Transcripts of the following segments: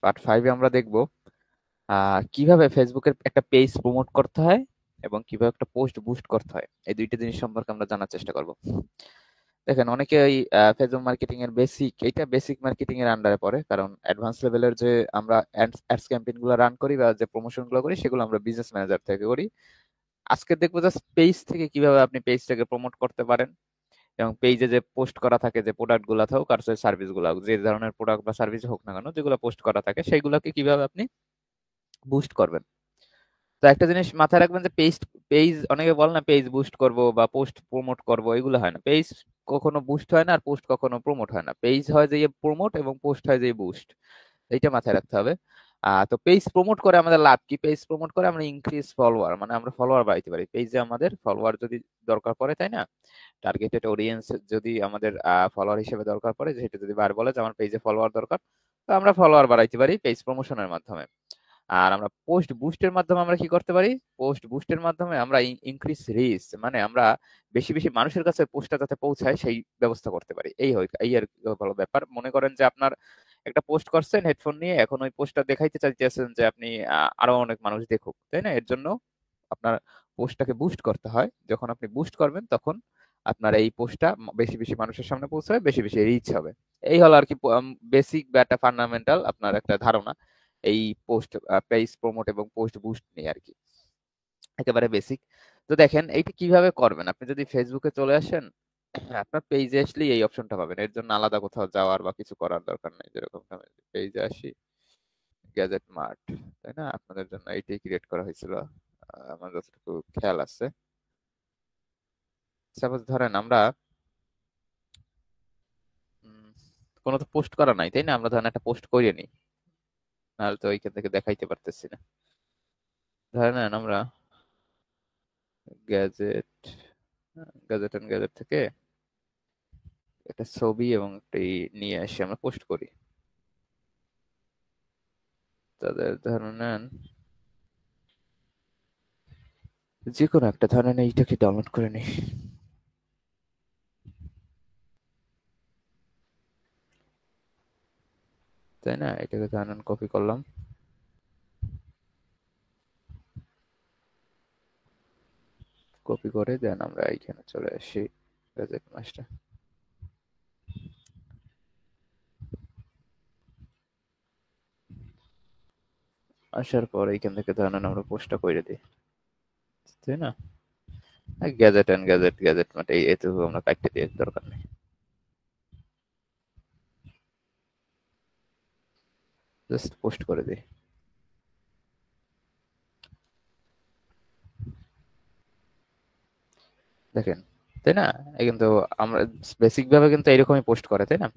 Part 5 এ আমরা দেখব কিভাবে ফেসবুকের একটা পেজ প্রমোট করতে হয় এবং কিভাবে একটা পোস্ট বুস্ট করতে হয়। এই দুইটা জিনিস সম্পর্কে আমরা জানার চেষ্টা করব। দেখেন, অনেকে এই ফেসবুক মার্কেটিং এর বেসিক মার্কেটিং এর আন্ডারে পড়ে, কারণ অ্যাডভান্স লেভেলের যে আমরা অ্যাডস ক্যাম্পেইন গুলো রান করি বা যে প্রমোশন গুলো করি সেগুলো আমরা বিজনেস ম্যানেজার থেকে করি। আজকে দেখবো জাস্ট পেজ থেকে কিভাবে আপনি পেজটাকে প্রমোট করতে পারেন এবং পেজে যে পোস্ট করা থাকে, যে প্রোডাক্ট গুলা হোক আর সার্ভিস গুলা, যে ধরনের প্রোডাক্ট বা সার্ভিস হোক না কেন, যেগুলো পোস্ট করা থাকে সেইগুলোকে কিভাবে আপনি বুস্ট করবেন। তো একটা জিনিস মাথায় রাখবেন যে পেজ পেজ অনেকে বলে না পেজ বুস্ট করব বা পোস্ট প্রমোট করব, এগুলো হয় না। পেজ কখনো বুস্ট হয় না আর পোস্ট কখনো প্রমোট হয় না। পেজ হয় যে প্রমোট এবং পোস্ট হয় যে বুস্ট। এইটা মাথায় রাখতে হবে। তো পেজ প্রমোট করে আমাদের লাভ কি? পেজ প্রমোট করে আমরা ইনক্রিজ ফলোয়ার, মানে আমরা ফলোয়ার বাড়াইতে পারি। পেজে আমাদের ফলোয়ার যদি দরকার পড়ে, তাই না? টার্গেটেড অডিয়েন্স যদি আমাদের ফলোয়ার হিসেবে দরকার পড়ে, যেটা যদি বার বলে যে আমার পেজে ফলোয়ার দরকার, তো আমরা ফলোয়ার বাড়াইতে পারি পেজ প্রমোশনের মাধ্যমে। আর আমরা পোস্ট বুস্টের মাধ্যমে আমরা কি করতে পারি? পোস্ট বুস্টের মাধ্যমে আমরা ইনক্রিজ রিচ, মানে আমরা বেশি বেশি মানুষের কাছে পোস্টটা যাতে পৌঁছায় সেই ব্যবস্থা করতে পারি। এই আর কি ভালো ব্যাপার। মনে করেন যে আপনার একটা পোস্ট করছেন হেডফোন নিয়ে, এখন ওই পোস্টটা দেখাইতে চাইতেছেন যে আপনি আরো অনেক মানুষ দেখুক, তাই না? এর জন্য আপনার পোস্টটাকে বুস্ট করতে হয়। যখন আপনি বুস্ট করবেন তখন আপনার এই পোস্টটা বেশি বেশি মানুষের সামনে পৌঁছাবে, বেশি বেশি রিচ হবে। এই হলো আর কি বেসিক বা একটা ফান্ডামেন্টাল আপনার একটা ধারণা এই পোস্ট পেজ প্রমোট এবং পোস্ট বুস্ট নিয়ে আর কি, একেবারে বেসিক। তো দেখেন এইটা কিভাবে করবেন। আপনি যদি ফেসবুকে চলে আসেন, আপনার পেজে আসলেই এই অপশনটা পাবেন। এর জন্য আলাদা কোথাও যাওয়ার বা কিছু করার দরকার নেই। যেরকম আমি পেজে আসি, গ্যাজেট মার্ট, তাই না? আপনাদের জন্য এইটাই ক্রিয়েট করা হয়েছিল, আমার যতটুকু খেয়াল আছে। সাপোজ ধরেন আমরা উম, কোনো তো পোস্ট করা নাই, তাই না? আমরা ধরেন একটা পোস্ট করিয়ে নিই, নাহলে তো ওইখান থেকে দেখাইতে পারতেছি না। ধরেন আমরা গ্যাজেট গ্যাজেট এন্ড গ্যাজেট থেকে একটা ছবি এবং একটা নিয়ে এসে আমরা পোস্ট করি। তাদের ধরে নেন যে কোনো একটা, ধরে নেন এইটাকে ডাউনলোড করে নিই, তাই না? এটাকে ধরে নেন কপি করলাম, কপি করে দেন আমরা এইখানে চলে আসি গ্যাজেট মাস্টার। আসার পর এইখান থেকে ধরে নেন আমরা পোস্টটা করে দিই, তাই না? গ্যাজেট এন্ড গ্যাজেট মানে এটুকু আমরা কাটতে দিয়ে দরকার নেই। জাস্ট পোস্ট করে দিই। দেখেন, তাই না? এই কিন্তু আমরা বেসিক ভাবে কিন্তু এরকমই পোস্ট করে, তাই না?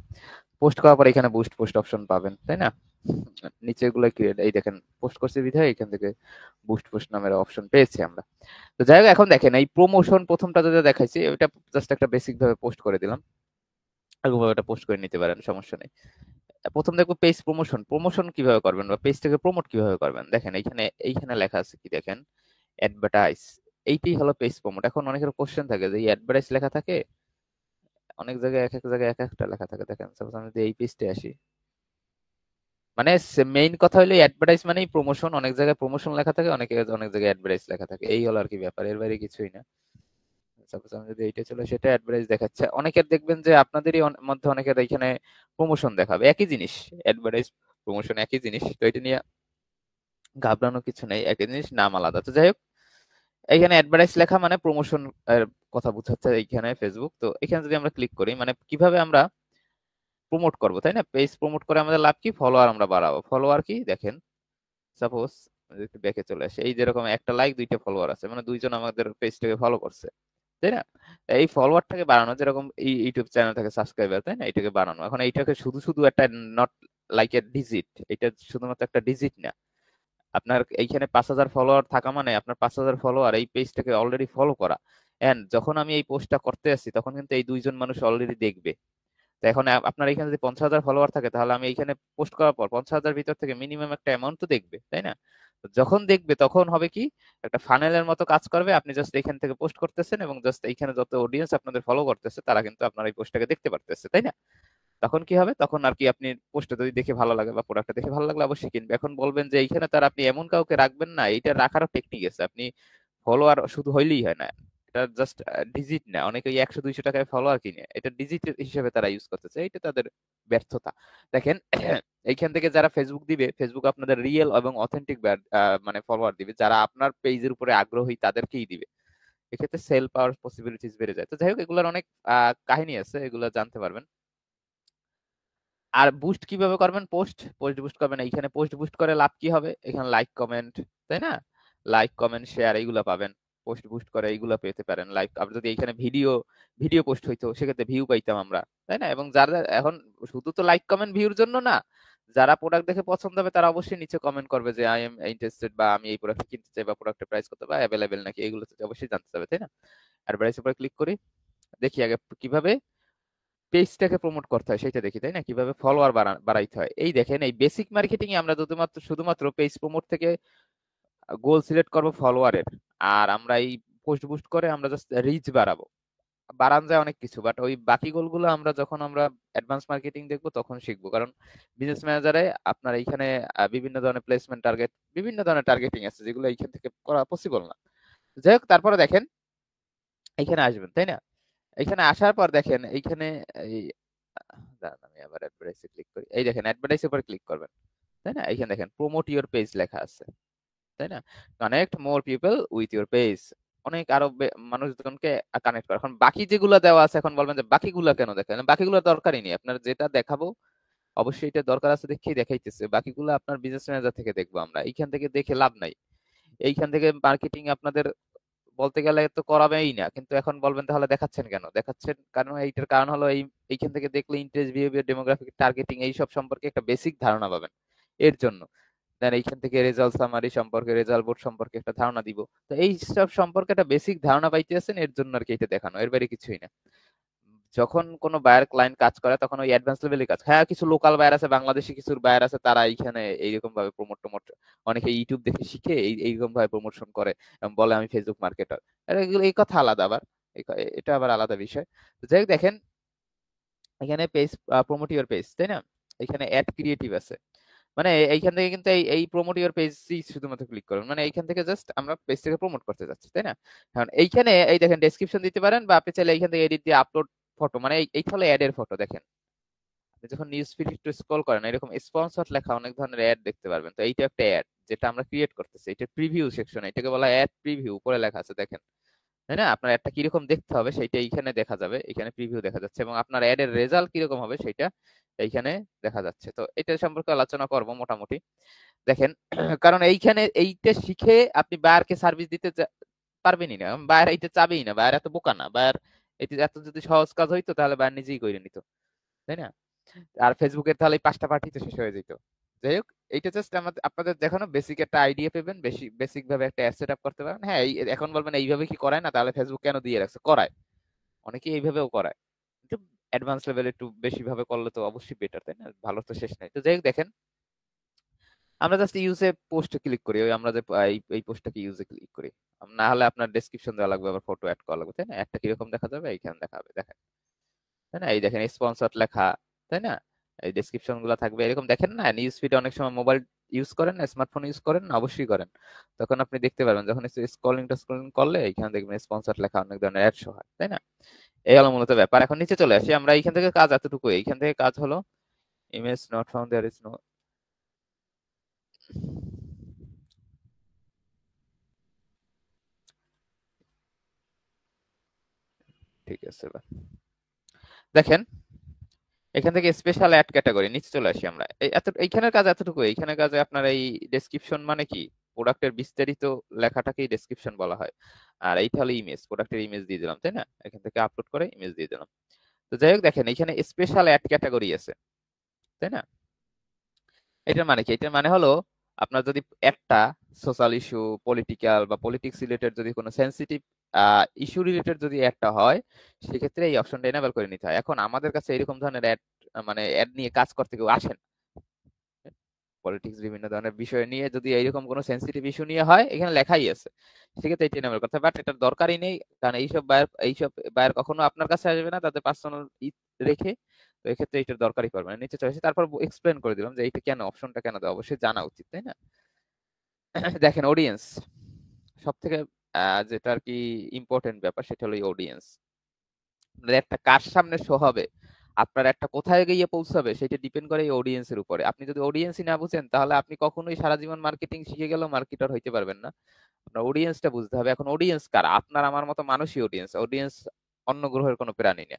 পোস্ট করার পর এখানে বুস্ট পোস্ট অপশন পাবেন, তাই না? নিচে এগুলো ক্রিয়েট, এই দেখেন পোস্ট করছে বিধায় এখান থেকে বুস্ট পোস্ট নামের অপশন পেয়েছি আমরা। তো যাই হোক, এখন দেখেন এই প্রমোশন প্রথমটা যেটা দেখাইছি ওইটা জাস্ট একটা বেসিক ভাবে পোস্ট করে দিলাম। এরকম ভাবে এটা পোস্ট করে নিতে পারেন, সমস্যা নেই। প্রথম দেখবো পেজ প্রমোশন। প্রমোশন কিভাবে করবেন বা পেজটাকে প্রমোট কিভাবে করবেন। দেখেন এইখানে এইখানে লেখা আছে কি, দেখেন অ্যাডভার্টাইজ। এইটাই হলো পেজ প্রমোট। এখন অনেকের কোশ্চেন থাকে যে এই অ্যাডভার্টাইজ লেখা থাকে অনেক জায়গায়, এক এক জায়গায় এক একটা লেখা থাকে। দেখেন সাপোজ আমি যদি এই পেজটা আসি, মানে মেইন কথা হলো অ্যাডভার্টাইজ মানেই প্রমোশন। অনেক জায়গায় প্রমোশন লেখা থাকে, অনেক জায়গায় অ্যাডভার্টাইজ লেখা থাকে। এই হলো আর কি ব্যাপার, এর বাইরে কিছুই না। সাপোজ আমি যদি এইটা চলে, সেটা অ্যাডভার্টাইজ দেখাচ্ছে। অনেকের দেখবেন যে আপনাদেরই মধ্যে অনেকের এখানে প্রমোশন দেখাবে, একই জিনিস। অ্যাডভার্টাইজ প্রমোশন একই জিনিস, তো এটা নিয়ে ঘাবড়ানোর কিছু নেই। একই জিনিস, নাম আলাদা। তো যাই হোক, এখানে অ্যাডভার্টাইজ লেখা মানে প্রমোশন এর কথা বোঝাচ্ছে এইখানে ফেসবুক। তো এখানে যদি আমরা ক্লিক করি, মানে কিভাবে আমরা প্রমোট করবো, তাই না? পেজ প্রমোট করে আমাদের লাভ কি? ফলোয়ার আমরা বাড়াবো। ফলোয়ার কি দেখেন, সাপোজ একটু ব্যাকে চলে আসে, এই যেরকম একটা লাইক দুইটা ফলোয়ার আছে, মানে দুইজন আমাদের পেজটাকে ফলো করছে, তাই না? এই ফলোয়ারটাকে বাড়ানো, যেরকম এই ইউটিউব চ্যানেল থেকে সাবস্ক্রাইবার, তাই না? এটাকে বাড়ানো। এখন এইটাকে শুধু শুধু একটা নট লাইক এ ডিজিট, এটা শুধুমাত্র একটা ডিজিট না। আপনার এইখানে 5,000 ফলোয়ার থাকা মানে আপনার 5,000 ফলোয়ার এই পেজটাকে অলরেডি ফলো করা। এন্ড যখন আমি এই পোস্টটা করতে আসছি তখন কিন্তু এই দুইজন মানুষ অলরেডি দেখবে। তো এখন আপনার এখানে যদি 50,000 ফলোয়ার থাকে, তাহলে আমি এখানে পোস্ট করার পর 50,000 ভিতর থেকে মিনিমাম একটা অ্যামাউন্ট তো দেখবে, তাই না? তো যখন দেখবে তখন হবে কি, একটা ফানেলের মতো কাজ করবে। আপনি জাস্ট এখান থেকে পোস্ট করতেছেন এবং জাস্ট এইখানে যত অডিয়েন্স আপনাদের ফলো করতেছে তারা কিন্তু আপনার এই পোস্টটাকে দেখতে পারতেছে, তাই না? তখন কি হবে, তখন আর কি আপনি পোস্টটা যদি দেখে ভালো লাগে বা প্রোডাক্টটা দেখে ভালো লাগলে অবশ্যই কিনবে। এখন বলবেন যে এইখানে তার আপনি এমন কাউকে রাখবেন না, এইটা রাখারও টেকনিক আছে। আপনি ফলোয়ার শুধু হইলেই হয় না, এটা জাস্ট ডিজিট না। অনেকে 100-200 টাকায় ফলোয়ার কিনে, এটা ডিজিট হিসেবে তারা ইউজ করতেছে, এইটা তাদের ব্যর্থতা। দেখেন এইখান থেকে যারা ফেসবুক দিবে, ফেসবুক আপনাদের রিয়েল এবং অথেন্টিক মানে ফলোয়ার দিবে, যারা আপনার পেজের উপরে আগ্রহী তাদেরকেই দিবে। এক্ষেত্রে সেল পাওয়ার পসিবিলিটিস বেড়ে যায়। তো যাই হোক, এগুলোর অনেক কাহিনী আছে, এগুলো জানতে পারবেন। আর বুস্ট কিভাবে করবেন, পোস্ট পোস্ট বুস্ট করবেন। এইখানে পোস্ট বুস্ট করে লাভ কি হবে, এখানে লাইক কমেন্ট, তাই না? লাইক কমেন্ট শেয়ার এইগুলো পাবেন। পোস্ট বুস্ট করে এইগুলো পেতে পারেন। লাইক, আপনি যদি এইখানে ভিডিও ভিডিও পোস্ট হইতো সেক্ষেত্রে ভিউ পাইতাম আমরা, তাই না? এবং যারা এখন শুধু তো লাইক কমেন্ট ভিউর জন্য না, যারা প্রোডাক্ট দেখে পছন্দ হবে তারা অবশ্যই নিচে কমেন্ট করবে যে আই এম ইন্টারেস্টেড, বা আমি এই প্রোডাক্ট কিনতে চাই, বা প্রোডাক্টের প্রাইস কত, বা অ্যাভেলেবেল নাকি, এগুলো তো অবশ্যই জানতে চাবে, তাই না? অ্যাডভার্টাইজ উপরে ক্লিক করি, দেখি আগে কিভাবে পেজটাকে প্রমোট করতে হয় সেটা দেখি, তাই না? কিভাবে ফলোয়ার বাড়াইতে হয়। এই দেখেন, এই বেসিক মার্কেটিং এ আমরা শুধুমাত্র পেজ প্রমোট থেকে গোল সিলেক্ট করব ফলোয়ারের, আর আমরা এই পোস্ট বুস্ট করে আমরা জাস্ট রিচ বাড়াবো। বাড়ান যায় অনেক কিছু, বাট ওই বাকি গোলগুলো আমরা যখন আমরা অ্যাডভান্স মার্কেটিং দেখবো তখন শিখবো। কারণ বিজনেস ম্যানেজারে আপনার এইখানে বিভিন্ন ধরনের প্লেসমেন্ট টার্গেট, বিভিন্ন ধরনের টার্গেটিং আছে যেগুলো এইখান থেকে করা পসিবল না। যাই হোক, তারপরে দেখেন এইখানে আসবেন, তাই না? এখানে আসার পর দেখেন এইখানে এই দাঁড়ান, আমি আবার অ্যাডভার্টাইজে ক্লিক করি। এই দেখেন অ্যাডভার্টাইজের উপর ক্লিক করবেন, তাই না? এখানে দেখেন প্রমোট ইওর পেজ লেখা আছে, তাই না? Connect more people with your page, অনেক আরো মানুষজনকে কানেক্ট করা। এখন বাকি যেগুলো দেওয়া আছে, এখন বলবেন যে বাকিগুলো কেন দেখেন, বাকিগুলো দরকারই নেই। আপনার যেটা দেখাবো অবশ্যই এটা দরকার আছে দেখেই দেখাইতেছে, বাকিগুলো আপনার বিজনেস ম্যানেজার থেকে দেখবো আমরা, এইখান থেকে দেখে লাভ নাই। এইখান থেকে মার্কেটিং আপনাদের বলতে গেলে তো করাবেই না, কিন্তু এখন বলবেন তাহলে দেখাচ্ছেন কেন? দেখাচ্ছেন কারণ এইটার কারণ হলো এইখান থেকে দেখলে ইন্টারেস্ট, বিহেভিয়ার, ডেমোগ্রাফিক, টার্গেটিং এইসব সম্পর্কে একটা বেসিক ধারণা পাবেন। এর জন্য দেন এইখান থেকে রেজাল্ট সামারি সম্পর্কে, রেজাল্ট বোর্ড সম্পর্কে একটা ধারণা দিব। তো এই সব সম্পর্কে একটা বেসিক ধারণা পাইতেছেন, এর জন্য আর কি এটা দেখানো, এর বাইরে কিছুই না। যখন কোনো বায়ার ক্লায়েন্ট কাজ করে তখন ওই অ্যাডভান্স লেভেলের কাজ। হ্যাঁ, কিছু লোকাল বায়ার আছে, বাংলাদেশি কিছু বায়ার আছে, তারা এইখানে এইরকম ভাবে প্রমোট টমোট, অনেকে ইউটিউব দেখে শিখে এইরকম ভাবে প্রমোশন করে এবং বলে আমি ফেসবুক মার্কেটার। এই কথা আলাদা আবার, এটা আবার আলাদা বিষয়। তো যাই হোক, দেখেন এখানে পেজ প্রমোট ইওর পেজ, তাই না? এখানে অ্যাড ক্রিয়েটিভ আছে, মানে এইখান থেকে কিন্তু এই প্রমোট ইওর পেজই শুধুমাত্র ক্লিক করুন, মানে এইখান থেকে জাস্ট আমরা পেজটাকে প্রমোট করতে যাচ্ছি, তাই না? এখন এইখানে এই দেখেন ডেসক্রিপশন দিতে পারেন, বা আপনি চাইলে এইখান থেকে এডিট দিয়ে আপলোড ফটো, মানে এইটা হলো অ্যাড এর ফটো। দেখেন আপনি যখন নিউজ ফিড একটু স্ক্রল করেন, এরকম স্পন্সর লেখা অনেক ধরনের অ্যাড দেখতে পারবেন। তো এইটা একটা অ্যাড যেটা আমরা ক্রিয়েট করতেছি, এটা প্রিভিউ সেকশন, এটাকে বলা অ্যাড প্রিভিউ, উপরে লেখা আছে দেখেন, তাই না? আপনার অ্যাডটা কিরকম দেখতে হবে সেটা এইখানে দেখা যাবে, এখানে প্রিভিউ দেখা যাচ্ছে, এবং আপনার অ্যাড এর রেজাল্ট কিরকম হবে সেটা এইখানে দেখা যাচ্ছে। তো এটা সম্পর্কে আলোচনা করব মোটামুটি। দেখেন কারণ এইখানে এইটা শিখে আপনি বায়ারকে সার্ভিস দিতে পারবেনই না, বায়ার এইটা চাবেই না, বায়ার এত বোকা না। বায়ার এটা এত যদি সহজ কাজ হইতো তাহলে বায়ার নিজেই করে নিত, তাই না? আর ফেসবুকের তাহলে 5টা পার্টি তো শেষ হয়ে যেত। যাই হোক, এইটা জাস্ট আমাদের আপনাদের দেখানো, বেসিক একটা আইডিয়া পাবেন, বেশি বেসিক ভাবে একটা অ্যাড সেট আপ করতে পারেন। হ্যাঁ, এখন বলবেন এইভাবে কি করায় না, তাহলে ফেসবুক কেন দিয়ে রাখছে? করায়, অনেকে এইভাবেও করায়, কিন্তু অ্যাডভান্স লেভেলে একটু বেশি ভাবে করলে তো অবশ্যই বেটার, তাই না? ভালো তো শেষ নাই। তো যাই হোক, দেখেন আমরা জাস্ট ইউজে পোস্টে ক্লিক করি, ওই আমরা যে এই পোস্টটাকে ইউজে ক্লিক করি। না হলে আপনার ডেসক্রিপশন দেওয়া লাগবে, আবার ফটো অ্যাড করা লাগবে, তাই না? একটা কিরকম দেখা যাবে এইখানে দেখাবে, দেখেন, তাই না? এই দেখেন স্পন্সর লেখা, তাই না? এই ডেসক্রিপশন গুলো থাকবে এরকম, দেখেন না? নিউজ ফিডে অনেক সময় মোবাইল ইউজ করেন না, স্মার্টফোন ইউজ করেন না? অবশ্যই করেন। তখন আপনি দেখতে পারবেন যখন স্ক্রলিং করলে এখানে দেখবেন স্পন্সর লেখা অনেক ধরনের অ্যাড শো হয়, তাই না? এই হলো মূলত ব্যাপার। এখন নিচে চলে আসি আমরা, এইখান থেকে কাজ এতটুকু। এইখান থেকে কাজ হলো image not found, there is no, ঠিক আছে এবার দেখেন এখান থেকে স্পেশাল অ্যাড ক্যাটাগরি, নিচে চলে আসি আমরা। এইখানের কাজ এতটুকু। এইখানের কাজে আপনার এই ডেসক্রিপশন মানে কি, প্রোডাক্টের বিস্তারিত লেখাটাকেই ডেসক্রিপশন বলা হয়। আর এইটা হলো ইমেজ, প্রোডাক্টের ইমেজ দিয়ে দিলাম, তাই না? এখান থেকে আপলোড করে ইমেজ দিয়ে দিলাম। তো যাই হোক, দেখেন এখানে স্পেশাল অ্যাড ক্যাটাগরি আছে, তাই না? এটার মানে কি? এটার মানে হলো আপনার যদি একটা সোশ্যাল ইস্যু, পলিটিক্যাল বা পলিটিক্স রিলেটেড যদি কোনো সেন্সিটিভ ইস্যু রিলেটেড যদি একটা হয়, সেক্ষেত্রে এই অপশনটা এনেবল করে নিতে হয়। এখন আমাদের কাছে এরকম ধরনের অ্যাড, মানে অ্যাড নিয়ে কাজ করতে কেউ আসেন, পলিটিক্স বিভিন্ন ধরনের বিষয় নিয়ে যদি এইরকম কোনো সেন্সিটিভ ইস্যু নিয়ে হয়, এখানে লেখাই আছে, সেক্ষেত্রে এটি এনেবল করতে হবে। বাট এটার দরকারই নেই, কারণ এইসব বায়ার কখনো আপনার কাছে আসবে না, তাদের পার্সোনাল রেখে, তো এক্ষেত্রে এটার দরকারই পড়বে না। নিচে চলে এসে তারপর এক্সপ্লেন করে দিলাম যে এইটা কেন, অপশনটা কেন দেওয়া, অবশ্যই জানা উচিত, তাই না? দেখেন অডিয়েন্স সব থেকে যেটা আর কি ইম্পর্টেন্ট ব্যাপার, সেটা হলো অডিয়েন্স। একটা কার সামনে শো হবে, আপনার একটা কোথায় গিয়ে পৌঁছাবে, সেটা ডিপেন্ড করে এই অডিয়েন্সের উপরে। আপনি যদি অডিয়েন্সই না বুঝেন, তাহলে আপনি কখনোই সারা জীবন মার্কেটিং শিখে গেলেও মার্কেটার হইতে পারবেন না। আপনার অডিয়েন্সটা বুঝতে হবে। এখন অডিয়েন্স কারা? আপনার আমার মতো মানুষই অডিয়েন্স। অডিয়েন্স অন্য গ্রহের কোনো প্রাণী না।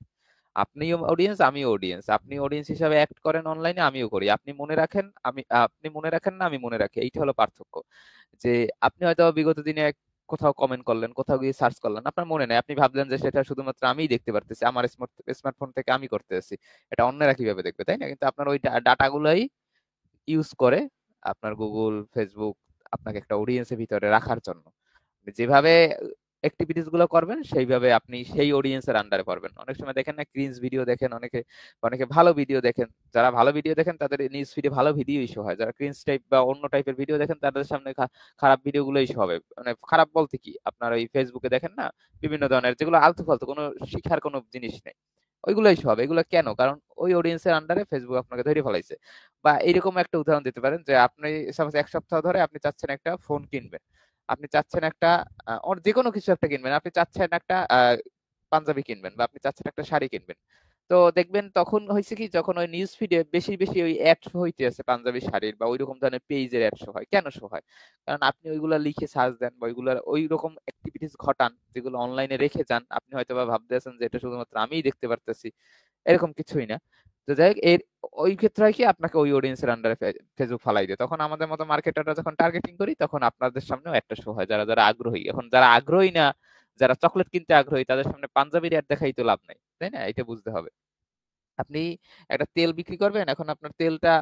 আপনিও অডিয়েন্স, আমিও অডিয়েন্স। আপনি অডিয়েন্স হিসাবে অ্যাক্ট করেন অনলাইনে, আমিও করি। আপনি মনে রাখেন না, আমি মনে রাখি। এইটা হলো পার্থক্য। যে আপনি হয়তো বিগত দিনে কোথাও কমেন্ট করলেন, কোথাও গিয়ে সার্চ করলেন, আপনার মনে নেই, আপনি ভাবলেন যে সেটা শুধুমাত্র আমিই দেখতে পারতেছি, আমার স্মার্টফোন থেকে আমি করতেছি, এটা অন্যরা কিভাবে দেখবে, তাই না? কিন্তু আপনার ওই ডাটাগুলোই ইউজ করে আপনার গুগল, ফেসবুক আপনাকে একটা অডিয়েন্সের ভিতরে রাখার জন্য। যেভাবে অ্যাক্টিভিটিস গুলো করবেন, সেইভাবে আপনি সেই অডিয়েন্সের আন্ডারে পড়বেন। অনেক সময় দেখেন না, ক্রিঞ্জ ভিডিও দেখেন অনেকে, অনেকে ভালো ভিডিও দেখেন। যারা ভালো ভিডিও দেখেন তাদের নিউজ ফিডে ভালো ভিডিও ইস্যু হয়। যারা ক্রিঞ্জ টাইপ বা অন্য টাইপের ভিডিও দেখেন, তাদের সামনে খারাপ ভিডিও গুলো ইস্যু হবে। মানে খারাপ বলতে কি, আপনার ওই ফেসবুকে দেখেন না বিভিন্ন ধরনের, যেগুলো আলতু ফালতু, কোনো শিখার কোনো জিনিস নেই, ওইগুলো ইস্যু হবে। এগুলো কেন? কারণ ওই অডিয়েন্সের আন্ডারে ফেসবুক আপনাকে ধরে ফেলাইছে। বা এরকম একটা উদাহরণ দিতে পারেন যে আপনি সাপোজ এক সপ্তাহ ধরে আপনি চাচ্ছেন একটা ফোন কিনবেন, আপনি চাচ্ছেন একটা যে কোনো কিছু একটা কিনবেন, আপনি চাচ্ছেন একটা পাঞ্জাবি কিনবেন, বা আপনি চাচ্ছেন একটা শাড়ি কিনবেন। তো দেখবেন তখন হয়েছে কি, যখন ওই নিউজ ফিডে বেশি বেশি ওই অ্যাড শো হইতে আছে পাঞ্জাবি শাড়ির, বা ওইরকম ধরনের পেজের অ্যাড শো হয়। কেন শো হয়? কারণ আপনি ওইগুলা লিখে সার্চ দেন, বা ওইগুলা ওই রকম অ্যাক্টিভিটিস ঘটান যেগুলো অনলাইনে রেখে যান। আপনি হয়তো বা ভাবতে আছেন যে এটা শুধুমাত্র আমিই দেখতে পারতেছি, এরকম কিছুই না। তো যাই হোক, ওই ক্ষেত্রে হয় কি, আপনাকে ওই অডিয়েন্সের আন্ডারে ফেসবুক ফালাই দেয়। তখন আমাদের মতো মার্কেটাররা যখন টার্গেটিং করি, তখন আপনাদের সামনেও একটা শো হয়, যারা যারা আগ্রহী। এখন যারা আগ্রহী না, যারা চকলেট কিনতে আগ্রহী, তাদের সামনে পাঞ্জাবির অ্যাড দেখাই তো লাভ নাই, তাই না? এটা বুঝতে হবে। আপনি একটা তেল বিক্রি করবেন, এখন আপনার তেলটা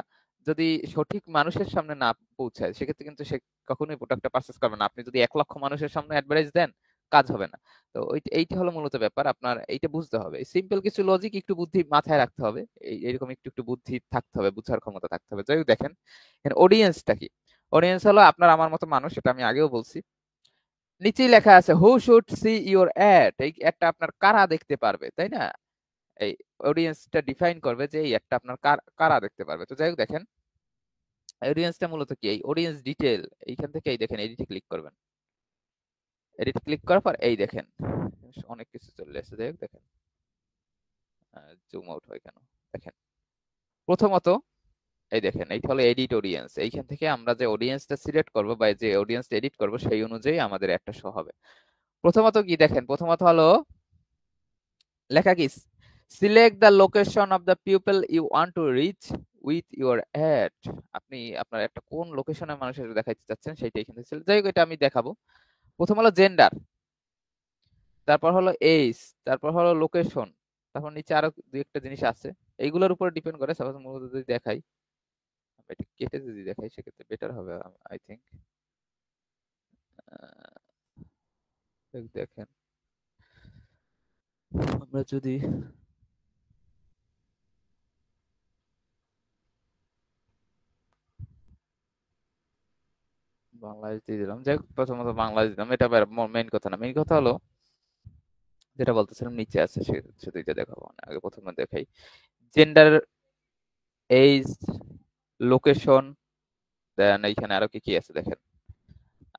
যদি সঠিক মানুষের সামনে না পৌঁছায়, সেক্ষেত্রে কিন্তু সে কখনোই প্রোডাক্টটা পারচেজ করবে না। আপনি যদি 1 লক্ষ মানুষের সামনে অ্যাডভার্টাইজ দেন, কাজ হবে না। তো এইটা হলো মূলত ব্যাপার, আপনার এইটা বুঝতে হবে। সিম্পল কিছু লজিক, একটু বুদ্ধি মাথায় রাখতে হবে। এরকম একটু একটু বুদ্ধি থাকতে হবে, বুঝার ক্ষমতা থাকতে হবে। যাই হোক, দেখেন অডিয়েন্সটা কি। অডিয়েন্স হলো আপনার আমার মতো মানুষ, এটা আমি আগেও বলছি। নিচেই লেখা আছে হু শুড সি ইউর অ্যাড, এই অ্যাডটা আপনার কারা দেখতে পারবে, তাই না? এই অডিয়েন্সটা ডিফাইন করবে যে এই একটা আপনার কারা দেখতে পারবে। তো যাই হোক, দেখেন অডিয়েন্সটা মূলত কি, এই অডিয়েন্স ডিটেল, এইখান থেকে এই দেখেন এডিটে ক্লিক করবেন। এডিট ক্লিক করার পর এই দেখেন অনেক কিছু চলে আসছে। যাই হোক, দেখেন জুম আউট হয় কেন, দেখেন প্রথমত এই দেখেন এইটা হলো এডিট অডিয়েন্স। এইখান থেকে আমরা যে অডিয়েন্সটা সিলেক্ট করব, বা যে অডিয়েন্সটা এডিট করব, সেই অনুযায়ী আমাদের একটা শো হবে। প্রথমত কি দেখেন, প্রথমত হলো লেখা কি, select the location of the people you want to reach with your ad. আপনি আপনার একটা কোন লোকেশনের মানুষের দেখাইতে চাচ্ছেন, সেইটা এখান থেকে যাই হোক, এটা আমি দেখাবো। প্রথম হলো জেন্ডার, তারপর হলো এজ, তারপর হলো লোকেশন, তারপর নিচে আরো দুই একটা জিনিস আছে। এইগুলোর উপর ডিপেন্ড করে। সাপোজ মূলত যদি দেখাই, এটা কেটে যদি দেখাই, সেক্ষেত্রে বেটার হবে আই থিঙ্ক। দেখেন আমরা যদি বাংলাদেশ দিয়ে দিলাম, যাই হোক প্রথমত বাংলাদেশ দিলাম, এটা মেইন কথা না। মেইন কথা হলো যেটা বলতেছিলাম, নিচে আছে সে দুইটা দেখাবো না, আগে প্রথমে দেখাই। জেন্ডার, এজ, লোকেশন, দেন এইখানে আরো কি কি আছে দেখেন।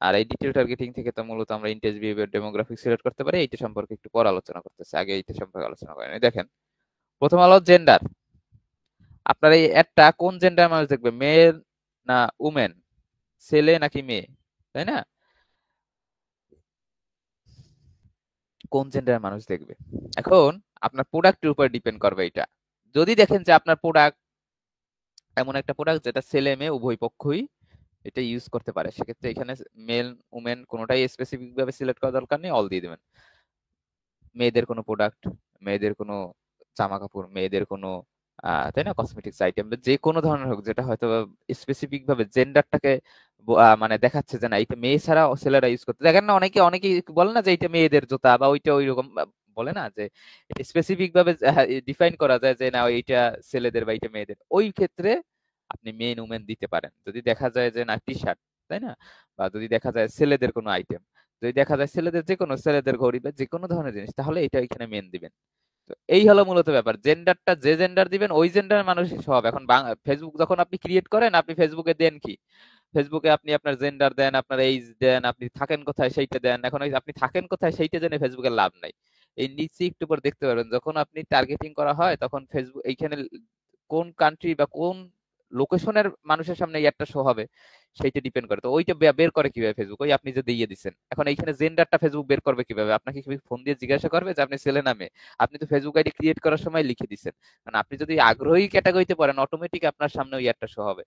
আর এই ডিটেল টার্গেটিং থেকে তো মূলত আমরা ইন্টেন্স বিহেভিয়ার, ডেমোগ্রাফিক সিলেক্ট করতে পারি। এইটা সম্পর্কে একটু পরে আলোচনা করতেছি, আগে এইটা সম্পর্কে আলোচনা করেন। দেখেন প্রথম হলো জেন্ডার, আপনার এই অ্যাডটা কোন জেন্ডার মানুষ দেখবে, মেয়ে না উমেন, ছেলে নাকি মেয়ে, তাই না? কোন জেন্ডারের মানুষ দেখবে। এখন আপনার প্রোডাক্টের উপর ডিপেন্ড করবে এটা। যদি দেখেন যে আপনার প্রোডাক্ট এমন একটা প্রোডাক্ট যেটা ছেলে মেয়ে উভয় পক্ষই এটা ইউজ করতে পারে, সেক্ষেত্রে এখানে মেল উমেন কোনোটাই স্পেসিফিক ভাবে সিলেক্ট করার দরকার নেই, অল দিয়ে দেবেন। মেয়েদের কোনো প্রোডাক্ট, মেয়েদের কোনো জামা কাপড়, মেয়েদের কোনো তাই না কসমেটিক্স আইটেম, যে কোনো ধরনের হোক, যেটা হয়তো স্পেসিফিক ভাবে জেন্ডারটাকে মানে দেখাচ্ছে যে না এটা মেয়ে ছাড়া ছেলেরা ইউজ করতে। দেখেন না অনেকে অনেকে বলে না যে এটা মেয়েদের জুতা, বা ওইটা ওই রকম বলে না, যে স্পেসিফিক ভাবে ডিফাইন করা যায় যে না এইটা ছেলেদের বা এইটা মেয়েদের। ওই ক্ষেত্রে আপনি মেন উমেন দিতে পারেন। যদি দেখা যায় যে না টি শার্ট, তাই না, বা যদি দেখা যায় ছেলেদের কোনো আইটেম, যদি দেখা যায় ছেলেদের যে কোনো ছেলেদের ঘড়ি বা যে কোনো ধরনের জিনিস, তাহলে এটা এখানে মেন দিবেন। তো এই হলো মূলত ব্যাপার, জেন্ডারটা যে জেন্ডার দিবেন ওই জেন্ডার মানুষের স্বভাব। এখন ফেসবুক যখন আপনি ক্রিয়েট করেন, আপনি ফেসবুকে দেন কি, ফেসবুকে আপনি আপনার জেন্ডার দেন, আপনার এইজ দেন, আপনি থাকেন কোথায় সেইটা দেন। এখন ওই আপনি থাকেন কোথায় সেইটা জেনে ফেসবুকের লাভ নাই। এই নিচে একটু পর দেখতে পারবেন যখন আপনি টার্গেটিং করা হয় তখন ফেসবুক এইখানে কোন কান্ট্রি বা কোন লোকেশনের মানুষের সামনে এই একটা শো হবে সেইটা ডিপেন্ড করে। তো ওইটা বের করে কিভাবে ফেসবুক, ওই আপনি যে দিয়ে দিচ্ছেন। এখন এইখানে জেন্ডারটা ফেসবুক বের করবে কিভাবে, আপনাকে কি ফোন দিয়ে জিজ্ঞাসা করবে যে আপনি ছেলে নামে? আপনি তো ফেসবুক আইডি ক্রিয়েট করার সময় লিখে দিচ্ছেন। কারণ আপনি যদি আগ্রহী ক্যাটাগরিতে পড়েন অটোমেটিক আপনার সামনে ওই একটা শো হবে।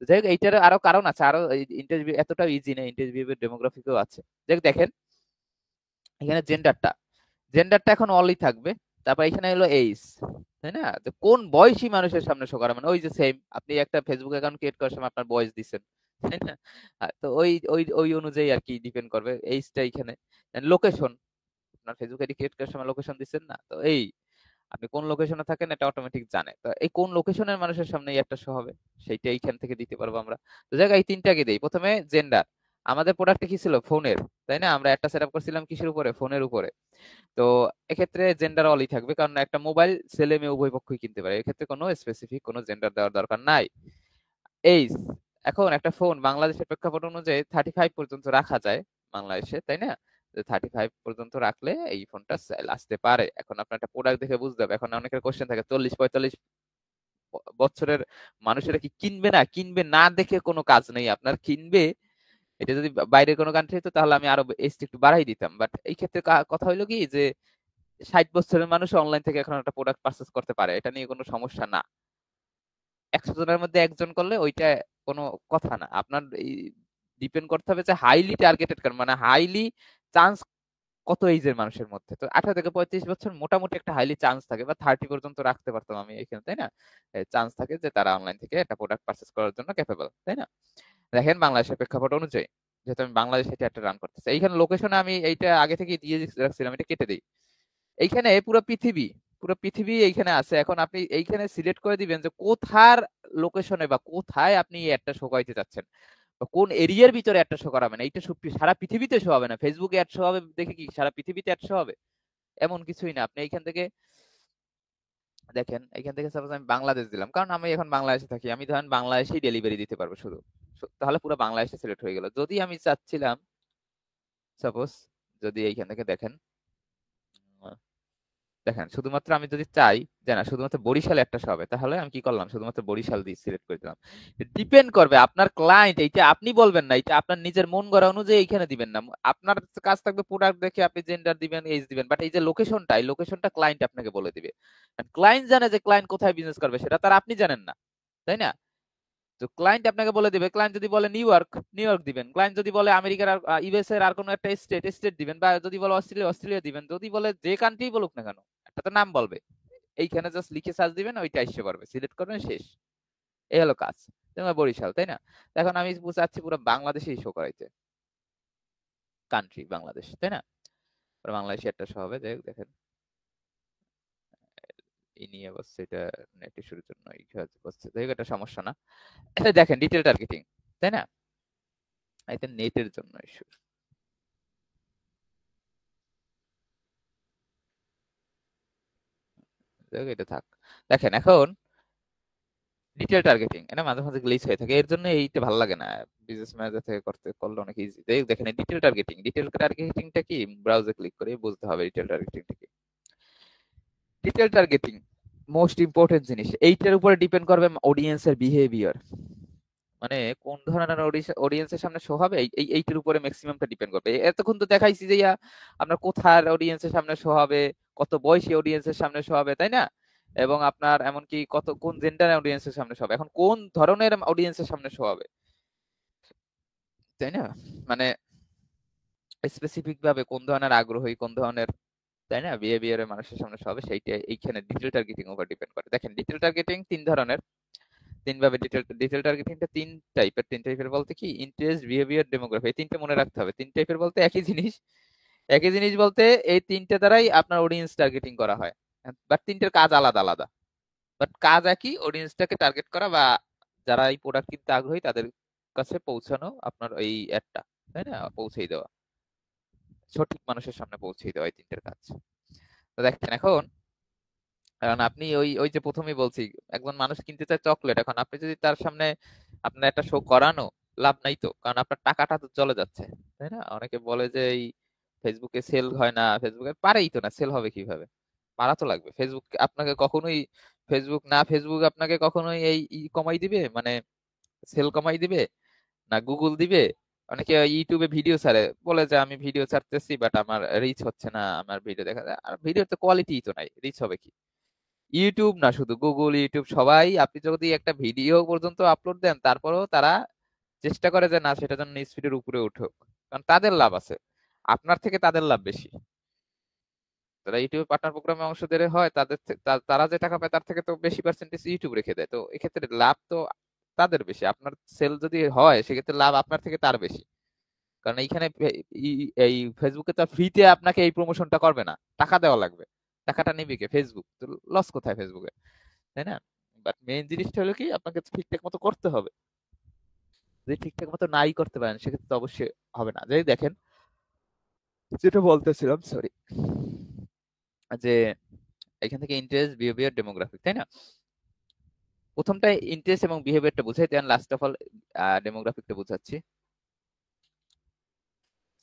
যাই হোক, এইটার আরো কারণ আছে, আরো ইন্টারভিউ এতটাও ইজি না, ইন্টারভিউ ডেমোগ্রাফিকও আছে। দেখ দেখেন এখানে জেন্ডারটা এখন অনলি থাকবে। তারপর এখানে হলো এইজ, তাই না? তো কোন বয়সী মানুষের সামনে শো করা, মানে ওই যে সেম আপনি একটা ফেসবুক অ্যাকাউন্ট ক্রিয়েট করার সময় আপনার বয়স দিচ্ছেন, তাই না? তো ওই ওই ওই অনুযায়ী আর কি ডিপেন্ড করবে এইজটা এখানে। লোকেশন, আপনার ফেসবুক আইডি ক্রিয়েট করার সময় লোকেশন দিচ্ছেন না, তো এই আপনি কোন লোকেশনে থাকেন এটা অটোমেটিক জানে। তো এই কোন লোকেশনের মানুষের সামনে একটা শো হবে সেইটা এইখান থেকে দিতে পারবো আমরা। তো জায়গা এই তিনটাকে দেই। প্রথমে জেন্ডার, আমাদের প্রোডাক্টে কি ছিল, ফোনের, তাই না? আমরা একটা সেটআপ করছিলাম কিসের উপরে, ফোনের উপরে। তো এক্ষেত্রে জেন্ডার অলই থাকবে, কারণ একটা মোবাইল ছেলে মেয়ে উভয় পক্ষই কিনতে পারে, এক্ষেত্রে কোনো স্পেসিফিক কোনো জেন্ডার দেওয়ার দরকার নাই। এইজ, এখন একটা ফোন বাংলাদেশের প্রেক্ষাপট অনুযায়ী 35 পর্যন্ত রাখা যায় বাংলাদেশে, তাই না? 35 পর্যন্ত রাখলে এই ফোনটা সেল আসতে পারে। এখন আপনার একটা প্রোডাক্ট দেখে বুঝতে হবে। এখন অনেকের কোশ্চেন থাকে 40-45 বছরের মানুষেরা কি কিনবে না, কিনবে না দেখে কোনো কাজ নেই আপনার, কিনবে। এটা যদি বাইরের কোনো কান্ট্রি হতো তাহলে আমি আরো এজটা একটু বাড়াই দিতাম, বাট এই ক্ষেত্রে কথা হইলো কি যে 60 বছরের মানুষ অনলাইন থেকে এখন একটা প্রোডাক্ট পারচেস করতে পারে, এটা নিয়ে কোনো সমস্যা না। 100 জনের মধ্যে একজন করলে ওইটা কোনো কথা না। আপনার ডিপেন্ড করতে হবে যে হাইলি টার্গেটেড, মানে হাইলি চান্স কত এইজের মানুষের মধ্যে। তো 18 থেকে 35 বছর মোটামুটি একটা হাইলি চান্স থাকে, বা 30 পর্যন্ত রাখতে পারতাম আমি এখানে, তাই না? চান্স থাকে যে তারা অনলাইন থেকে একটা প্রোডাক্ট পারচেস করার জন্য ক্যাপেবল, তাই না? দেখেন বাংলাদেশের প্রেক্ষাপট অনুযায়ী, যেহেতু আমি বাংলাদেশে এটা একটা রান করতেছি, এইখানে লোকেশনে আমি এইটা আগে থেকে দিয়ে রাখছিলাম, এটা কেটে দিই। এইখানে পুরো পৃথিবী এইখানে আছে। এখন আপনি এইখানে সিলেক্ট করে দিবেন যে কোথার লোকেশনে বা কোথায় আপনি একটা শো করাইতে চাচ্ছেন, বা কোন এরিয়ার ভিতরে একটা শো করাবেন। এইটা সারা পৃথিবীতে শো হবে না, ফেসবুকে অ্যাড শো হবে দেখে কি সারা পৃথিবীতে অ্যাড শো হবে? এমন কিছুই না। আপনি এইখান থেকে দেখেন, এইখান থেকে সাপোজ আমি বাংলাদেশ দিলাম, কারণ আমি এখন বাংলাদেশে থাকি, আমি ধরেন বাংলাদেশেই ডেলিভারি দিতে পারবো শুধু। তাহলে পুরো বাংলাদেশে সিলেক্ট হয়ে গেল। যদি আমি চাচ্ছিলাম সাপোজ, যদি এইখান থেকে দেখেন, দেখেন শুধুমাত্র আমি যদি চাই যে না শুধুমাত্র বরিশালে একটা হবে, তাহলে আমি কি করলাম, শুধুমাত্র বরিশাল দিয়ে সিলেক্ট করে দিলাম। ডিপেন্ড করবে আপনার ক্লায়েন্ট, এইটা আপনি বলবেন না, এটা আপনার নিজের মন গড়া অনুযায়ী এইখানে দিবেন না। আপনার কাজ থাকবে প্রোডাক্ট দেখে আপনি জেন্ডার দিবেন, এজ দিবেন, বাট এই যে লোকেশনটা, এই লোকেশনটা ক্লায়েন্ট আপনাকে বলে দিবে। ক্লায়েন্ট জানে যে ক্লায়েন্ট কোথায় বিজনেস করবে, সেটা তার আপনি জানেন না, তাই না? তো ক্লায়েন্ট আপনাকে বলে দিবে। ক্লায়েন্ট যদি বলে নিউ ইয়র্ক, নিউ ইয়র্ক দিবেন। ক্লায়েন্ট যদি বলে আমেরিকার আর ইউএস এর আর কোনো একটা স্টেট, স্টেট দিবেন। বা যদি বলে অস্ট্রেলিয়া, অস্ট্রেলিয়া দিবেন। যদি বলে যে কান্ট্রি বলুক না কেন, একটা তো নাম বলবে, এইখানে জাস্ট লিখে সার্চ দিবেন, ওইটা এসে পড়বে, সিলেক্ট করবেন, শেষ। এই হলো কাজ। যেমন বরিশাল, তাই না? এখন আমি চাচ্ছি পুরো বাংলাদেশেই শো করাইতে, কান্ট্রি বাংলাদেশ, তাই না? বাংলাদেশে একটা শো হবে, দেখেন এই নিয়ে বসছে, এটা নেট ইস্যুর জন্য বসছে, এটা সমস্যা না। এটা দেখেন ডিটেল টার্গেটিং, তাই না? এটা নেটের জন্য ইস্যু। এটা থাক। দেখেন এখন ডিটেল টার্গেটিং, এটা মাঝে মাঝে গ্লিচ হয়ে থাকে, এর জন্য এইটা ভালো লাগে না। বিজনেস ম্যানেজার থেকে করলে অনেক ইজি। দেখেন ডিটেল টার্গেটিংটা কি, ব্রাউজার ক্লিক করে বুঝতে হবে ডিটেল টার্গেটিংটা কি। ডিটেল টার্গেটিং মোস্ট ইম্পর্টেন্ট জিনিস, এইটার উপরে ডিপেন্ড করবে অডিয়েন্সের বিহেভিয়ার, মানে কোন ধরনের অডিয়েন্সের সামনে শো হবে এইটার উপরে ম্যাক্সিমামটা ডিপেন্ড করবে। এতক্ষণ তো দেখাইছি যে আপনার কোথার অডিয়েন্সের সামনে শো হবে, কত বয়সী অডিয়েন্সের সামনে শো হবে, তাই না? এবং আপনার এমনকি কোন জেন্ডার অডিয়েন্সের সামনে শো হবে। এখন কোন ধরনের অডিয়েন্সের সামনে শো হবে, তাই না? মানে স্পেসিফিক ভাবে কোন ধরনের আগ্রহী, কোন ধরনের, তাই না, বিহেভিয়ারের মানুষের সামনে শো হবে, সেইটা এইখানে ডিটেল টার্গেটিং উপর ডিপেন্ড করে। দেখেন ডিটেল টার্গেটিং তিন ধরনের, তিন ভাবে ডিটেল টার্গেটিংটা তিন টাইপের বলতে কি, ইন্টারেস্ট, বিহেভিয়ার, ডেমোগ্রাফি, এই তিনটে মনে রাখতে হবে। তিন টাইপের বলতে একই জিনিস বলতে এই তিনটে দ্বারাই আপনার অডিয়েন্স টার্গেটিং করা হয়, বাট তিনটের কাজ আলাদা আলাদা, বাট কাজ একই, অডিয়েন্সটাকে টার্গেট করা বা যারা এই প্রোডাক্ট কিনতে আগ্রহী তাদের কাছে পৌঁছানো আপনার এই অ্যাডটা, তাই না, পৌঁছেই দেওয়া, সঠিক মানুষের সামনে পৌঁছেই দেওয়া, এই তিনটের কাজ। তো দেখেন এখন কারণ আপনি ওই ওই যে প্রথমেই বলছি, একজন মানুষ কিনতে চায় চকলেট, এখন আপনি যদি তার সামনে আপনার একটা শো করানো, লাভ নাই তো, কারণ আপনার টাকাটা তো চলে যাচ্ছে, তাই না? অনেকে বলে যে এই ফেসবুকে সেল হয় না, ফেসবুকে পারেই তো না, সেল হবে কিভাবে? পারা তো লাগবে। ফেসবুক আপনাকে কখনোই, ফেসবুক আপনাকে কখনোই এই কমাই দিবে, মানে সেল কমাই দিবে না, গুগল দিবে। অনেকে ইউটিউবে ভিডিও ছাড়ে, বলে যে আমি ভিডিও ছাড়তেছি বাট আমার রিচ হচ্ছে না, আমার ভিডিও দেখা যায়, আর ভিডিওর তো কোয়ালিটি তো নাই, রিচ হবে কি? ইউটিউব না, শুধু গুগল, ইউটিউব সবাই, আপনি যদি একটা ভিডিও পর্যন্ত আপলোড দেন তারপরেও তারা চেষ্টা করে যে না, সেটা যেন নিউজ ফিডের উপরে উঠুক, কারণ তাদের লাভ আছে, আপনার থেকে তাদের লাভ বেশি। যারা ইউটিউবে পার্টনার প্রোগ্রামে অংশ দিলে হয়, তারা যে টাকা পায় তার থেকে তো বেশি পার্সেন্টেজ ইউটিউব রেখে দেয়, তো এক্ষেত্রে লাভ তো তাদের বেশি। আপনার সেল যদি হয় সেক্ষেত্রে লাভ আপনার থেকে তার বেশি, কারণ এইখানে এই ফেসবুকে তো ফ্রিতে আপনাকে এই প্রমোশনটা করবে না, টাকা দেওয়া লাগবে। টাকাটা নিবে কে? ফেসবুক। তো লস কোথায় ফেসবুকে, তাই না? বাট মেইন জিনিসটা হলো কি, আপনাকে ঠিকঠাক মতো করতে হবে। যদি ঠিকঠাক মতো নাই করতে পারেন সেক্ষেত্রে তো অবশ্যই হবে না। যদি দেখেন, যেটা বলতেছিলাম, সরি, যে এখান থেকে ইন্টারেস্ট, বিহেভিয়ার, ডেমোগ্রাফিক, তাই না? প্রথমটা ইন্টারেস্ট এবং বিহেভিয়ারটা বুঝাই, দেন লাস্ট অফ অল ডেমোগ্রাফিকটা বুঝাচ্ছি।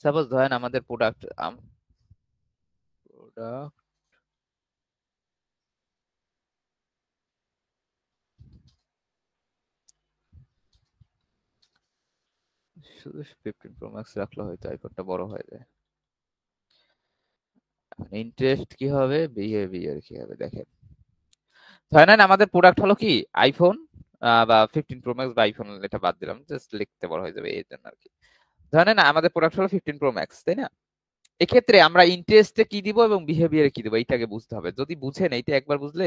সাপোজ ধরেন আমাদের প্রোডাক্ট, শুধু 15 Pro Max রাখলে হয়তো আইফোনটা বড় হয়ে যায়। ইন্টারেস্ট কি হবে, বিহেভিয়ার কি হবে, দেখেন। ধরে নেন আমাদের প্রোডাক্ট হলো কি আইফোন, বা 15 Pro Max, বা আইফোন এটা বাদ দিলাম, জাস্ট লিখতে বড় হয়ে যাবে এই জন্য আর কি। ধরে নেন আমাদের প্রোডাক্ট হলো 15 Pro Max, তাই না? এক্ষেত্রে আমরা ইন্টারেস্টে কি দিব এবং বিহেভিয়ারে কি দিব, এইটাকে বুঝতে হবে। যদি বুঝেন, এইটা একবার বুঝলে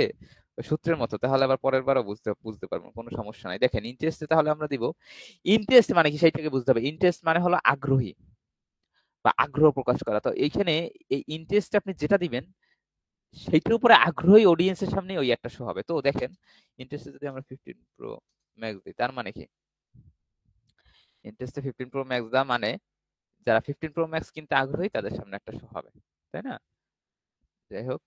সূত্রের মতো, তাহলে আবার পরের বারও বুঝতে পারবো, কোনো সমস্যা নাই। দেখেন ইন্টারেস্টে তাহলে আমরা দিব, ইন্টারেস্ট মানে কি সেইটাকে বুঝতে হবে। ইন্টারেস্ট মানে হলো আগ্রহী বা আগ্রহ প্রকাশ করা। তো এইখানে এই ইন্টারেস্ট আপনি যেটা দিবেন সেইটার উপরে আগ্রহী অডিয়েন্সের সামনে ওই একটা শো হবে। তো দেখেন ইন্টারেস্টে যদি আমরা 15 Pro Max দিই, তার মানে কি, ইন্টারেস্টে 15 Pro Max দা মানে যারা 15 Pro Max কিনতে আগ্রহী তাদের সামনে একটা শো হবে, তাই না? যাই হোক,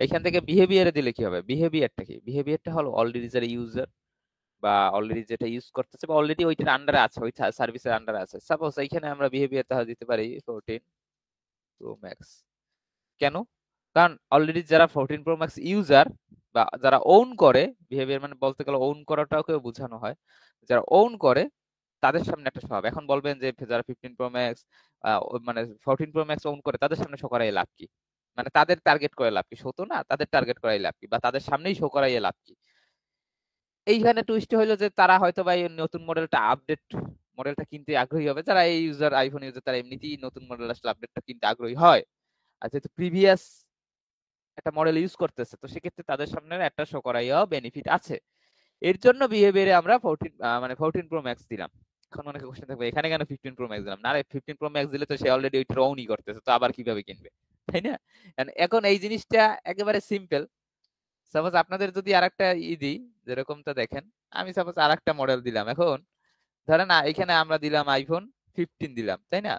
এখান থেকে বিহেভিয়ারে দিলে কি হবে? বিহেভিয়ারটা কি? বিহেভিয়ারটা হলো অলরেডি যারা ইউজার, বা অলরেডি যেটা ইউজ করতেছে, বা অলরেডি ওইটার আন্ডারে আছে, ওই সার্ভিসের আন্ডারে আছে। সাপোজ এইখানে আমরা বিহেভিয়ার তাহলে দিতে পারি 14 Pro Max। কেন? কারণ অলরেডি যারা 14 Pro Max ইউজার বা যারা ওন করে, বিহেভিয়ার মানে বলতে গেলে ওন করাটাকেও বোঝানো হয়, যারা ওন করে তাদের সামনে একটা শো হবে। এখন বলবেন যে যারা 15 Pro Max, মানে 14 Pro Max ওন করে তাদের সামনে শো করাই লাভ কি? মানে তাদের টার্গেট করে লাভ কি? শো তো না, তাদের টার্গেট করাই লাভ কি, বা তাদের সামনেই শো করাই লাভ কি? এইখানে টুইস্ট হইলো যে তারা হয়তো বা এই নতুন মডেলটা, আপডেট মডেলটা কিনতে আগ্রহী হবে, যারা এই ইউজার, আইফোন ইউজার, তারা এমনিতেই নতুন মডেল আসলে আপডেটটা কিনতে আগ্রহী হয়। আর যেহেতু প্রিভিয়াস একটা মডেল ইউজ করতেছে, তো সেক্ষেত্রে তাদের সামনে একটা শো করাইয়াও বেনিফিট আছে। এর জন্য বিহেভিয়ারে আমরা 14 Pro Max দিলাম। এখন অনেকে কোশ্চেন থাকবে এখানে কেন 15 Pro Max দিলাম? না রে, 15 Pro Max দিলে তো সে অলরেডি ওইটা ওনই করতেছে, তো আবার কিভাবে কিনবে, তাই না? এখন এই জিনিসটা একেবারে সিম্পল। সাপোজ আপনাদের যদি আরেকটা দিই, যেরকমটা দেখেন, আমি সাপোজ আরেকটা মডেল দিলাম। এখন ধরেন এখানে আমরা দিলাম আইফোন 15 দিলাম, তাই না?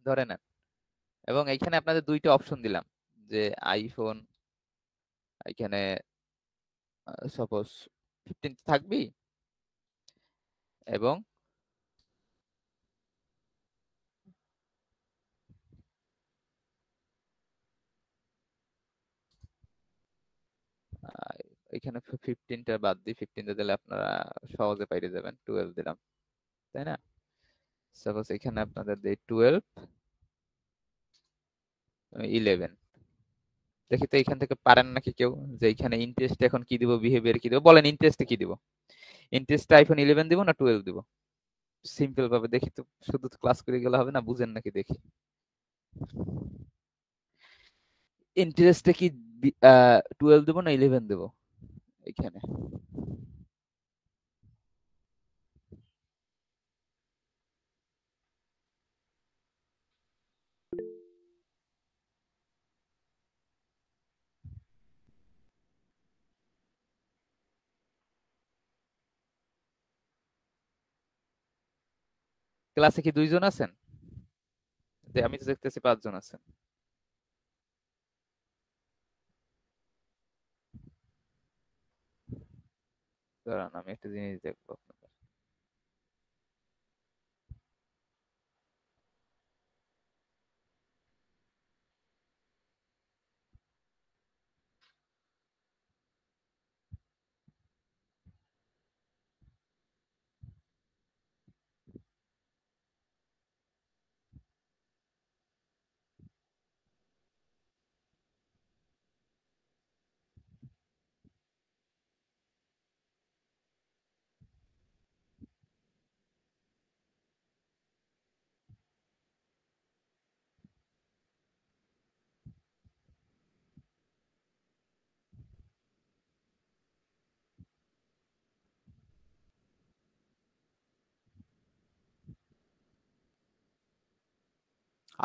ধরে নেন, এবং এখানে আপনাদের দুইটা অপশন দিলাম, যে আইফোন এখানে সাপোজ 15 থাকবি, এবং আহ, এখানে 15টা বাদ দিই, 15টা দিলে আপনারা সহজে পাইরে যাবেন। 12 দিলাম, তাই না? সাপোজ এখানে আপনাদের দিই 12, 11। দেখি তো এখান থেকে পারেন নাকি কেউ, যে এখানে ইন্টারেস্ট এখন কি দিব, বিহেভিয়ার কি দিব, বলেন ইন্টারেস্টে কি দিব? ইন্টারেস্টে আইফোন 11 দিব না 12 দিব? সিম্পল ভাবে দেখি তো, শুধু ক্লাস করে গেলে হবে না, বুঝেন নাকি দেখি। ইন্টারেস্টে কি 12 দেবো না 11 দেবো এখানে? ক্লাসে কি দুইজন আছেন? যে আমি তো দেখতেছি 5 জন আছেন। দাঁড়ান আমি একটা জিনিস দেখবো।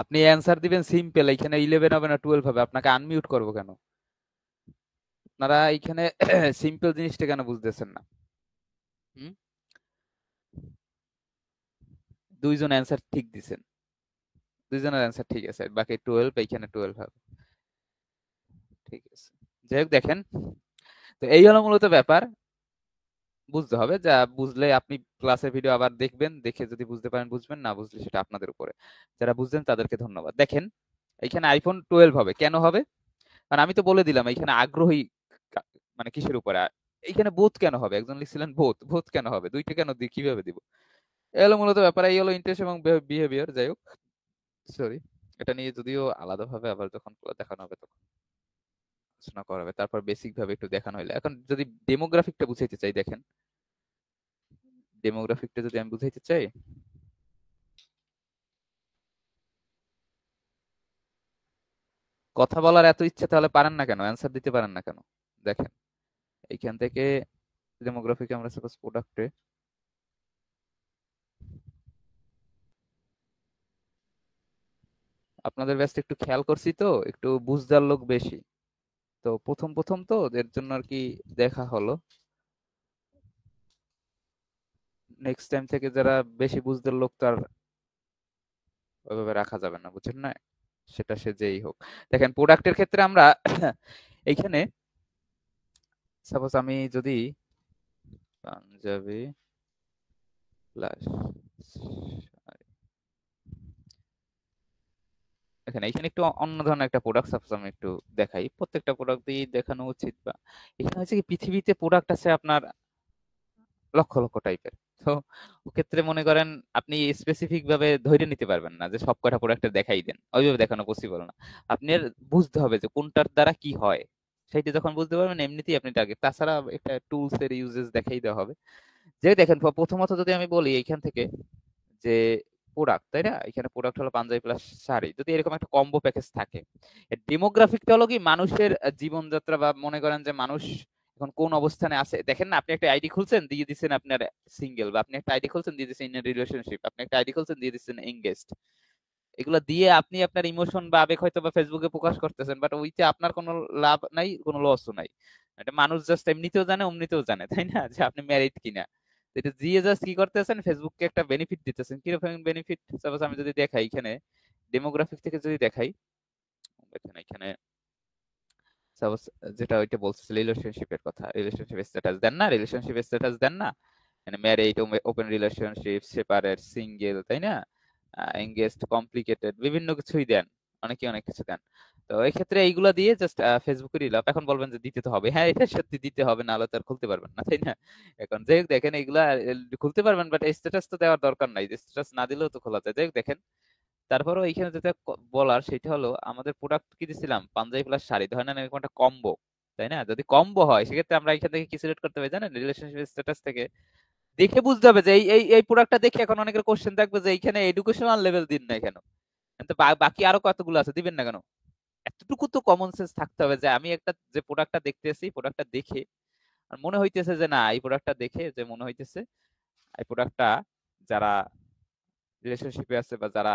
আপনি অ্যান্সার দিবেন সিম্পল, এখানে 11 হবে না 12 হবে, আপনাকে আনমিউট করবো কেন? আপনারা এখানে সিম্পল জিনিসটা কেন বুঝতেছেন না? হুম? দুইজন অ্যান্সার ঠিক দিছেন, দুইজনের অ্যান্সার ঠিক আছে, বাকি 12, এইখানে 12 হবে। ঠিক আছে, যাই হোক দেখেন, তো এই হলো মূলত ব্যাপার। বুঝতে হবে, যা বুঝলে আপনি ক্লাসের ভিডিও আবার দেখবেন, দেখে যদি বুঝতে পারেন বুঝবেন, না বুঝলে সেটা আপনাদের উপরে। যারা বুঝছেন তাদেরকে ধন্যবাদ। দেখেন এখানে আইফোন 12 হবে, কেন হবে? কারণ আমি তো বলে দিলাম এখানে আগ্রহী মানে কিসের উপরে। এইখানে বোধ কেন হবে? একজন লিখছিলেন বোধ, বোধ কেন হবে? দুইটা কেন কিভাবে দিব? এই হলো মূলত ব্যাপার, এই হলো ইন্টারেস্ট এবং বিহেভিয়ার। যাই হোক, সরি, এটা নিয়ে যদিও আলাদাভাবে আবার যখন দেখানো হবে তখন আলোচনা করা হবে। তারপর বেসিক ভাবে একটু দেখানো হইলো। এখন যদি ডেমোগ্রাফিকটা বুঝাইতে চাই, দেখেন ডেমোগ্রাফিকটা যদি আমি বুঝাইতে চাই, কথা বলার এত ইচ্ছে তাহলে পারেন না কেন? অ্যান্সার দিতে পারেন না কেন? দেখেন এইখান থেকে ডেমোগ্রাফিকে আমরা সাপোজ প্রোডাক্টে, আপনাদের ব্যাচটা একটু খেয়াল করছি তো, একটু বুঝদার লোক বেশি, তো প্রথম প্রথম তো এর জন্য আর কি দেখা হলো। নেক্সট টাইম থেকে যারা বেশি বুঝদার লোক তার ওইভাবে রাখা যাবে না, বুঝছেন না? সেটা সে যেই হোক। দেখেন প্রোডাক্টের ক্ষেত্রে আমরা এইখানে সাপোজ আমি যদি পাঞ্জাবি প্লাস, দেখেন এখানে একটু অন্য ধরনের একটা প্রোডাক্ট সাপোজ আমি একটু দেখাই, প্রত্যেকটা প্রোডাক্ট দিয়ে দেখানো উচিত। বা এখানে হচ্ছে কি, পৃথিবীতে প্রোডাক্ট আছে আপনার লক্ষ লক্ষ টাইপের। তো ক্ষেত্রে মনে করেন আপনি স্পেসিফিক ভাবে ধরে নিতে পারবেন না যে সব কটা প্রোডাক্টের দেখাই দেন, ওইভাবে দেখানো পসিবল না। আপনার বুঝতে হবে যে কোনটার দ্বারা কি হয়, সেইটা যখন বুঝতে পারবেন এমনিতেই আপনি টার্গেট। তাছাড়া একটা টুলস এর ইউজেস দেখাই দেওয়া হবে। যে দেখেন প্রথমত যদি আমি বলি এইখান থেকে যে প্রোডাক্ট, তাই না? এখানে প্রোডাক্ট হলো পাঞ্জাবি প্লাস শাড়ি, যদি এরকম একটা কম্বো প্যাকেজ থাকে। ডেমোগ্রাফিকটা হলো কি, মানুষের জীবনযাত্রা, বা মনে করেন যে মানুষ এখন কোন অবস্থানে আছে। দেখেন না, আপনি একটা আইডি খুলছেন দিয়ে দিচ্ছেন আপনার সিঙ্গেল, বা আপনি একটা আইডি খুলছেন দিয়ে দিচ্ছেন ইন রিলেশনশিপ, আপনি একটা আইডি খুলছেন দিয়ে দিচ্ছেন এঙ্গেজড। এগুলা দিয়ে আপনি আপনার ইমোশন বা আবেগ হয়তো বা ফেসবুকে প্রকাশ করতেছেন, বাট ওইতে আপনার কোনো লাভ নাই, কোনো লসও নাই। এটা মানুষ জাস্ট এমনিতেও জানে অমনিতেও জানে, তাই না, যে আপনি ম্যারিড কিনা। তো এটা দিয়ে জাস্ট কি করতেছেন, ফেসবুককে একটা বেনিফিট দিতেছেন। কিরকম বেনিফিট? সাপোজ আমি যদি দেখাই এখানে ডেমোগ্রাফিক থেকে যদি দেখাই, দেখেন এখানে সাপোজ যেটা ওইটা বলছে রিলেশনশিপের কথা, রিলেশনশিপ স্ট্যাটাস দেন না, রিলেশনশিপ স্ট্যাটাস দেন না, মানে married, open relationship, separate, single, তাই না, এঙ্গেজড, কমপ্লিকেটেড, বিভিন্ন কিছুই দেন, অনেকে অনেক কিছু দেন। তো এই ক্ষেত্রে এইগুলা দিয়ে জাস্ট ফেসবুকে রিল আপ। এখন বলবেন যে দিতে তো হবে, হ্যাঁ এটা সত্যি দিতে হবে, না হলে তো আর খুলতে পারবেন না, তাই না? এখন যাই হোক দেখেন এইগুলা খুলতে পারবেন, বাট স্ট্যাটাস তো দেওয়ার দরকার নাই, স্ট্যাটাস না দিলেও তো খোলা যায়। যাই হোক দেখেন, তারপরেও এইখানে যেটা বলার সেটা হলো, আমাদের প্রোডাক্ট কি দিছিলাম, পাঞ্জাবি প্লাস শাড়ি, ধরেন না এরকম একটা কম্বো, তাই না? যদি কম্বো হয় সেক্ষেত্রে আমরা এখান থেকে কি সিলেক্ট করতে পারি জানেন? রিলেশনশিপ স্ট্যাটাস থেকে দেখে বুঝতে হবে যে এই প্রোডাক্টটা দেখে এখন অনেকের কোশ্চেন থাকবে যে এইখানে এডুকেশনাল লেভেল দিন না কেন, কিন্তু বাকি আরো কতগুলো আছে দিবেন না কেন? এতটুকু তো কমন সেন্স থাকতে হবে যে আমি একটা যে প্রোডাক্টটা দেখতেছি, প্রোডাক্টটা দেখে আর মনে হইতেছে যে না, এই প্রোডাক্টটা দেখে যে মনে হইতেছে এই প্রোডাক্টটা যারা রিলেশনশিপে আছে, বা যারা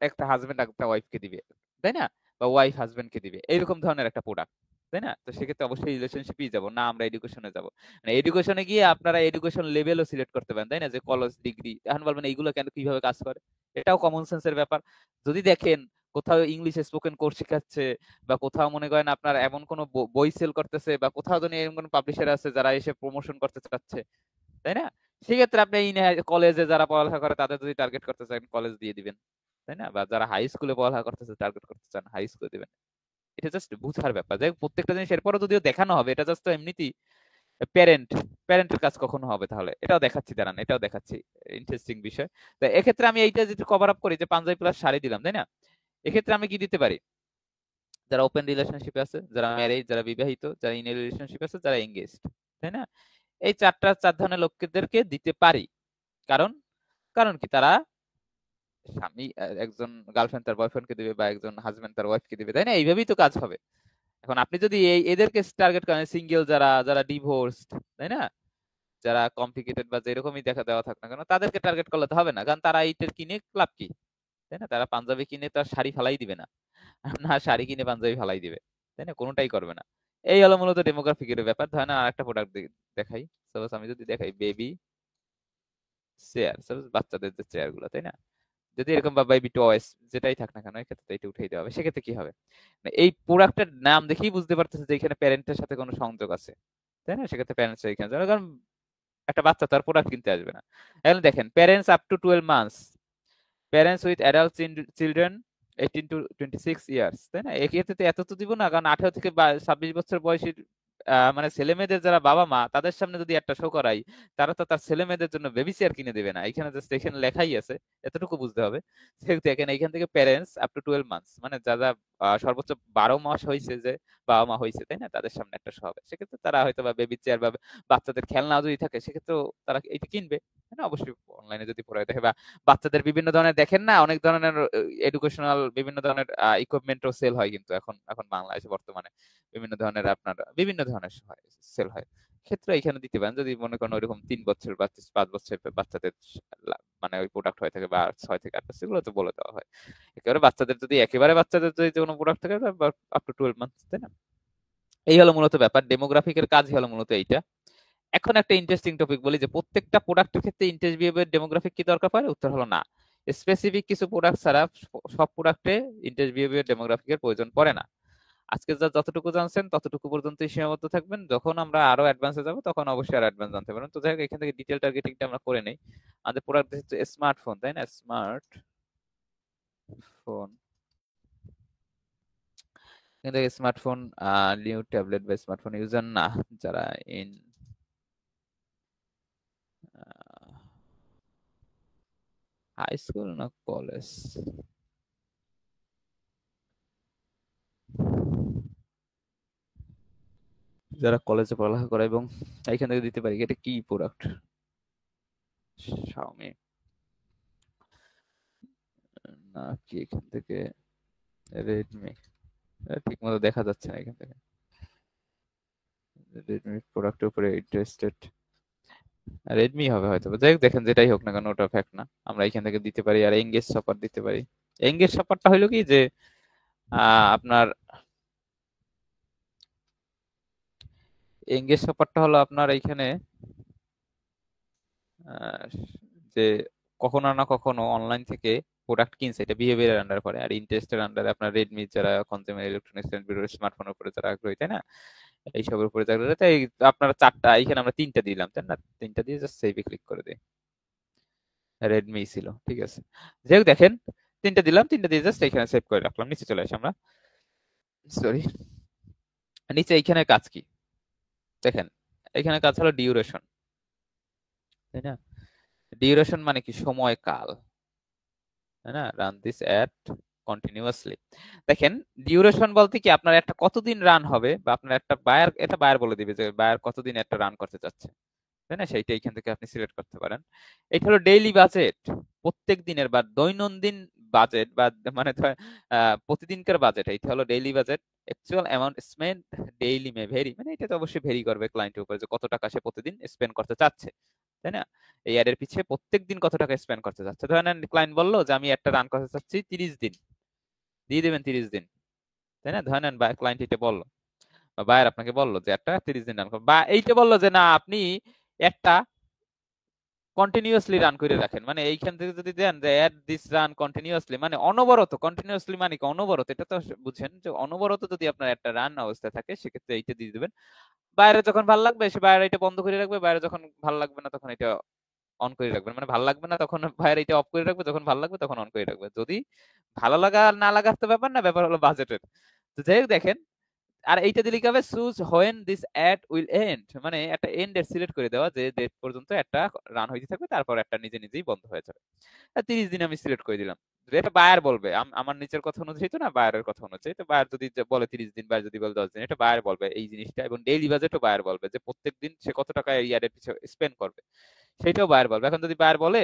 একটা হাজবেন্ড একটা ওয়াইফকে দিবে, তাই না, বা ওয়াইফ হাজবেন্ডকে দিবে, এরকম ধরনের একটা প্রোডাক্ট, তাই না? তো সেক্ষেত্রে অবশ্যই রিলেশনশিপই যাব না, আমরা এডুকেশনে যাব। মানে এডুকেশনে গিয়ে আপনারা এডুকেশন লেভেলও সিলেক্ট করতে পারেন, তাই না, যে কলেজ ডিগ্রি। এখন বলবেন এইগুলো কেন, কিভাবে কাজ করে, এটাও কমন সেন্সের ব্যাপার। যদি দেখেন কোথাও ইংলিশে স্পোকেন কোর্স শেখাচ্ছে, বা কোথাও মনে করেন আপনার এমন কোনো বই সেল করতেছে, বা কোথাও যদি এরকম কোনো পাবলিশার আছে যারা এসে প্রমোশন করতে চাচ্ছে, তাই না? সেক্ষেত্রে আপনি কলেজে যারা পড়ালেখা করে তাদের যদি টার্গেট করতে চান, কলেজ দিয়ে দিবেন, তাই না? বা যারা হাই স্কুলে পড়ালেখা করতেছে টার্গেট করতে চান, হাই স্কুলে দিবেন। এটা জাস্ট বুঝার ব্যাপার। যাই হোক, প্রত্যেকটা জিনিস এরপরও যদিও দেখানো হবে, এটা জাস্ট এমনিতেই প্যারেন্ট প্যারেন্টের কাজ কখনো হবে, তাহলে এটাও দেখাচ্ছি, দাঁড়ান এটাও দেখাচ্ছি, ইন্টারেস্টিং বিষয়। তো এক্ষেত্রে আমি এইটা যদি কভার আপ করি যে পাঞ্জাবি প্লাস শাড়ি দিলাম, তাই না? এক্ষেত্রে আমি কি দিতে পারি? যারা ওপেন রিলেশনশিপে আছে, যারা ম্যারেজ, যারা বিবাহিত, যারা ইন রিলেশনশিপ আছে, যারা এঙ্গেজড, তাই না? এই চার ধরনের লোকদেরকে দিতে পারি। কারণ কারণ কি, তারা স্বামী একজন গার্লফ্রেন্ড তার বয়ফ্রেন্ডকে দিবে, বা একজন হাজবেন্ড তার ওয়াইফকে দিবে, তাই না? এইভাবেই তো কাজ হবে। এখন আপনি যদি এদেরকে টার্গেট করেন, সিঙ্গেল যারা, যারা ডিভোর্সড, তাই না, যারা কমপ্লিকেটেড বা যেরকমই দেখা দেওয়া থাক না কেন, তাদেরকে টার্গেট করলে তো হবে না, কারণ তারা এইটার কিনে ক্লাব কি, তাই না? তারা পাঞ্জাবি কিনে তার শাড়ি ফালাই দিবে না, না শাড়ি কিনে পাঞ্জাবি ফালাই দিবে, তাই না? কোনোটাই করবে না। এই হলো মূলত ডেমোগ্রাফিকের ব্যাপার। ধরেন আর একটা প্রোডাক্ট দেখাই, সাপোজ আমি যদি দেখাই বেবি চেয়ার, সাপোজ বাচ্চাদের যে চেয়ার গুলো, তাই না? যদি এরকম বা বেবি টয়েস যেটাই থাক না কেন, এক্ষেত্রে এটা উঠাই দেওয়া হবে। সেক্ষেত্রে কি হবে? এই প্রোডাক্টের নাম দেখেই বুঝতে পারতেছে যে এখানে প্যারেন্টের সাথে কোনো সংযোগ আছে, তাই না? সেক্ষেত্রে প্যারেন্টস এখানে যাবে, কারণ একটা বাচ্চা তার প্রোডাক্ট কিনতে আসবে না। এখন দেখেন, parents up to 12 months, parents with adult children 18 to 26 years, তাই না? এক্ষেত্রে তো এত তো দিব না, কারণ 18 থেকে 26 বছর বয়সী মানে ছেলে মেয়েদের যারা বাবা মা, তাদের সামনে যদি একটা শো করাই, তারা তো তার ছেলে মেয়েদের জন্য বেবি চেয়ার কিনে দেবে না। এখানে জাস্ট এখানে লেখাই আছে, এতটুকু বুঝতে হবে। দেখেন এখান থেকে প্যারেন্টস আপ টু 12 মান্থস, মানে যারা সর্বোচ্চ 12 মাস হয়েছে, যে বাবা মা হয়েছে, তাই না, তাদের সামনে একটা শো হবে। সেক্ষেত্রে তারা হয়তো বা বেবি চেয়ার বা বাচ্চাদের খেলনা যদি থাকে, সেক্ষেত্রেও তারা এটা কিনবে, তাই না? অবশ্যই অনলাইনে যদি পড়ে দেখে, বা বাচ্চাদের বিভিন্ন ধরনের দেখেন না, অনেক ধরনের এডুকেশনাল বিভিন্ন ধরনের ইকুইপমেন্টও সেল হয় কিন্তু এখন এখন বাংলাদেশে বর্তমানে বিভিন্ন ধরনের আপনার বিভিন্ন ধরনের সেল হয়। ক্ষেত্রে এখানে দিতে পারেন, যদি মনে করেন ওইরকম 3 বছর বা 5 বছর বাচ্চাদের মানে ওই প্রোডাক্ট হয়ে থাকে, বা 6 থেকে 8 বছর, সেগুলো তো বলে দেওয়া হয়। একেবারে বাচ্চাদের যদি কোনো প্রোডাক্ট থাকে, আপ টু 12 মান্থস, তাই না? এই হলো মূলত ব্যাপার, ডেমোগ্রাফিকের কাজ হলো মূলত এইটা। এখন একটা ইন্টারেস্টিং টপিক বলি, যে প্রত্যেকটা প্রোডাক্টের ক্ষেত্রে ইন্টারেস্ট বিহেভিয়ার ডেমোগ্রাফিক কি দরকার পড়ে? উত্তর হলো না। স্পেসিফিক কিছু প্রোডাক্ট ছাড়া সব প্রোডাক্টে ইন্টারেস্ট বিহেভিয়ার ডেমোগ্রাফিকের প্রয়োজন পড়ে না। আজকে যতটুকু জানছেন ততটুকু পর্যন্তই সীমাবদ্ধ থাকবেন। যখন আমরা আরো অ্যাডভান্সে যাব, তখন অবশ্যই আরো অ্যাডভান্স জানতে পারবেন। তো যাই হোক, এখান থেকে ডিটেল টার্গেটিংটা আমরা করে নেই। আমাদের প্রোডাক্ট হচ্ছে স্মার্টফোন, তাই না? স্মার্টফোন, কিন্তু স্মার্টফোন নিউ ট্যাবলেট বা স্মার্টফোন ইউজার না, যারা ইন হাই স্কুল না কলেজ, যারা কলেজে পড়ালেখা করে, এবং এখান থেকে দিতে পারি এটা কি প্রোডাক্ট, শাওমি নাকি এখান থেকে রেডমি, ঠিক মতো দেখা যাচ্ছে না এখান থেকে। রেডমি প্রোডাক্টের উপরে ইন্টারেস্টেড, রেডমি হবে হয়তো, যাই হোক, দেখেন যেটাই হোক না কেন ওটা ফ্যাক্ট না। আমরা এখান থেকে দিতে পারি, আর এঙ্গেজ শপার দিতে পারি। এঙ্গেজ শপারটা হইলো কি, যে আপনার এঙ্গেজ শপারটা হলো আপনার এইখানে আহ, যে কখনো না কখনো অনলাইন থেকে প্রোডাক্ট কিনছে, এটা বিহেভিয়ার আন্ডার পড়ে। আর ইন্টারেস্টের আন্ডারে আপনার রেডমি, যারা কনজিউমার ইলেকট্রনিক্স এন্ড স্মার্টফোনের উপরে যারা আগ্রহী, তাই না, এইসবের উপরে যারা আগ্রহী, তাই আপনারা চারটা, এখানে আমরা তিনটা দিলাম, তাই না? তিনটা দিয়ে জাস্ট সেভে ক্লিক করে দিই। রেডমি ছিল, ঠিক আছে। যাই হোক, দেখেন তিনটা দিলাম, তিনটা দিয়ে জাস্ট এখানে সেভ করে রাখলাম। নিচে চলে আসি আমরা, সরি, নিচে এইখানে কাজ কি দেখেন, এখানে কাজ হলো ডিউরেশন, তাই না? ডিউরেশন মানে কি, সময় কাল, তাই না? Run this at continuously. দেখেন, ডিউরেশন বলতে কি, আপনার একটা কতদিন রান হবে, বা আপনার একটা বায়ার, এটা বায়ার বলে দিবে যে বায়ার কতদিন একটা রান করতে চাচ্ছে, তাই না? সেইটা এখান থেকে আপনি সিলেক্ট করতে পারেন। এটা হলো ডেইলি বাজেট, প্রত্যেক দিনের বা দৈনন্দিন বাজেট, বা মানে প্রতিদিনকার বাজেট। এইটা হলো daily budget. Actual amount spend daily may vary, মানে এটা তো অবশ্যই ভেরি করবে ক্লায়েন্টের উপরে, যে কত টাকা সে প্রতিদিন স্পেন্ড করতে চাচ্ছে, তাই না? এই অ্যাডের পিছে প্রত্যেক দিন কত টাকা স্পেন্ড করতে চাচ্ছে। ধরেন ক্লায়েন্ট বললো যে আমি একটা রান করতে চাচ্ছি 30 দিন, দিয়ে দেবেন 30 দিন, তাই না? ধরেন বা ক্লায়েন্ট এটা বললো, বা বায়ার আপনাকে বললো যে একটা 30 দিন রান করো, বা এইটা বললো যে না, আপনি একটা কন্টিনিউয়াসলি রান করে রাখেন, মানে এইখান থেকে যদি দেন যে অ্যাড দিস রান কন্টিনিউয়াসলি, মানে অনবরত, কন্টিনিউয়াসলি মানে কি অনবরত, এটা তো বুঝেন যে অনবরত যদি আপনার একটা রান অবস্থায় থাকে সেক্ষেত্রে এইটা দিয়ে দিবেন। বাইরে যখন ভালো লাগবে সে বাইরে এটা বন্ধ করে রাখবে, বাইরে যখন ভালো লাগবে না তখন এটা অন করে রাখবেন, মানে ভালো লাগবে না তখন বাইরে এটা অফ করে রাখবে, যখন ভালো লাগবে তখন অন করে রাখবে। যদি ভালো লাগা আর না লাগার তো ব্যাপার না, ব্যাপার হলো বাজেটের। তো যাই হোক দেখেন, আর এইটা দিলে কি হবে, choose when this ad will end, মানে একটা এন্ড এর সিলেক্ট করে দেওয়া যে ডেট পর্যন্ত একটা রান হইতে থাকবে, তারপর একটা নিজে নিজেই বন্ধ হয়ে যাবে। 30 দিন আমি সিলেক্ট করে দিলাম। এটা বায়ার বলবে, আমার নিচের কথা অনুযায়ী তো না, বায়ারের কথা অনুযায়ী। তো বায়ার যদি বলে 30 দিন, বায়ার যদি বলে 10 দিন, এটা বায়ার বলবে এই জিনিসটা। এবং ডেইলি বাজেটও বায়ার বলবে যে প্রত্যেক দিন সে কত টাকা এই অ্যাডের পিছনে স্পেন্ড করবে, সেটাও বায়ার বলবে। এখন যদি বায়ার বলে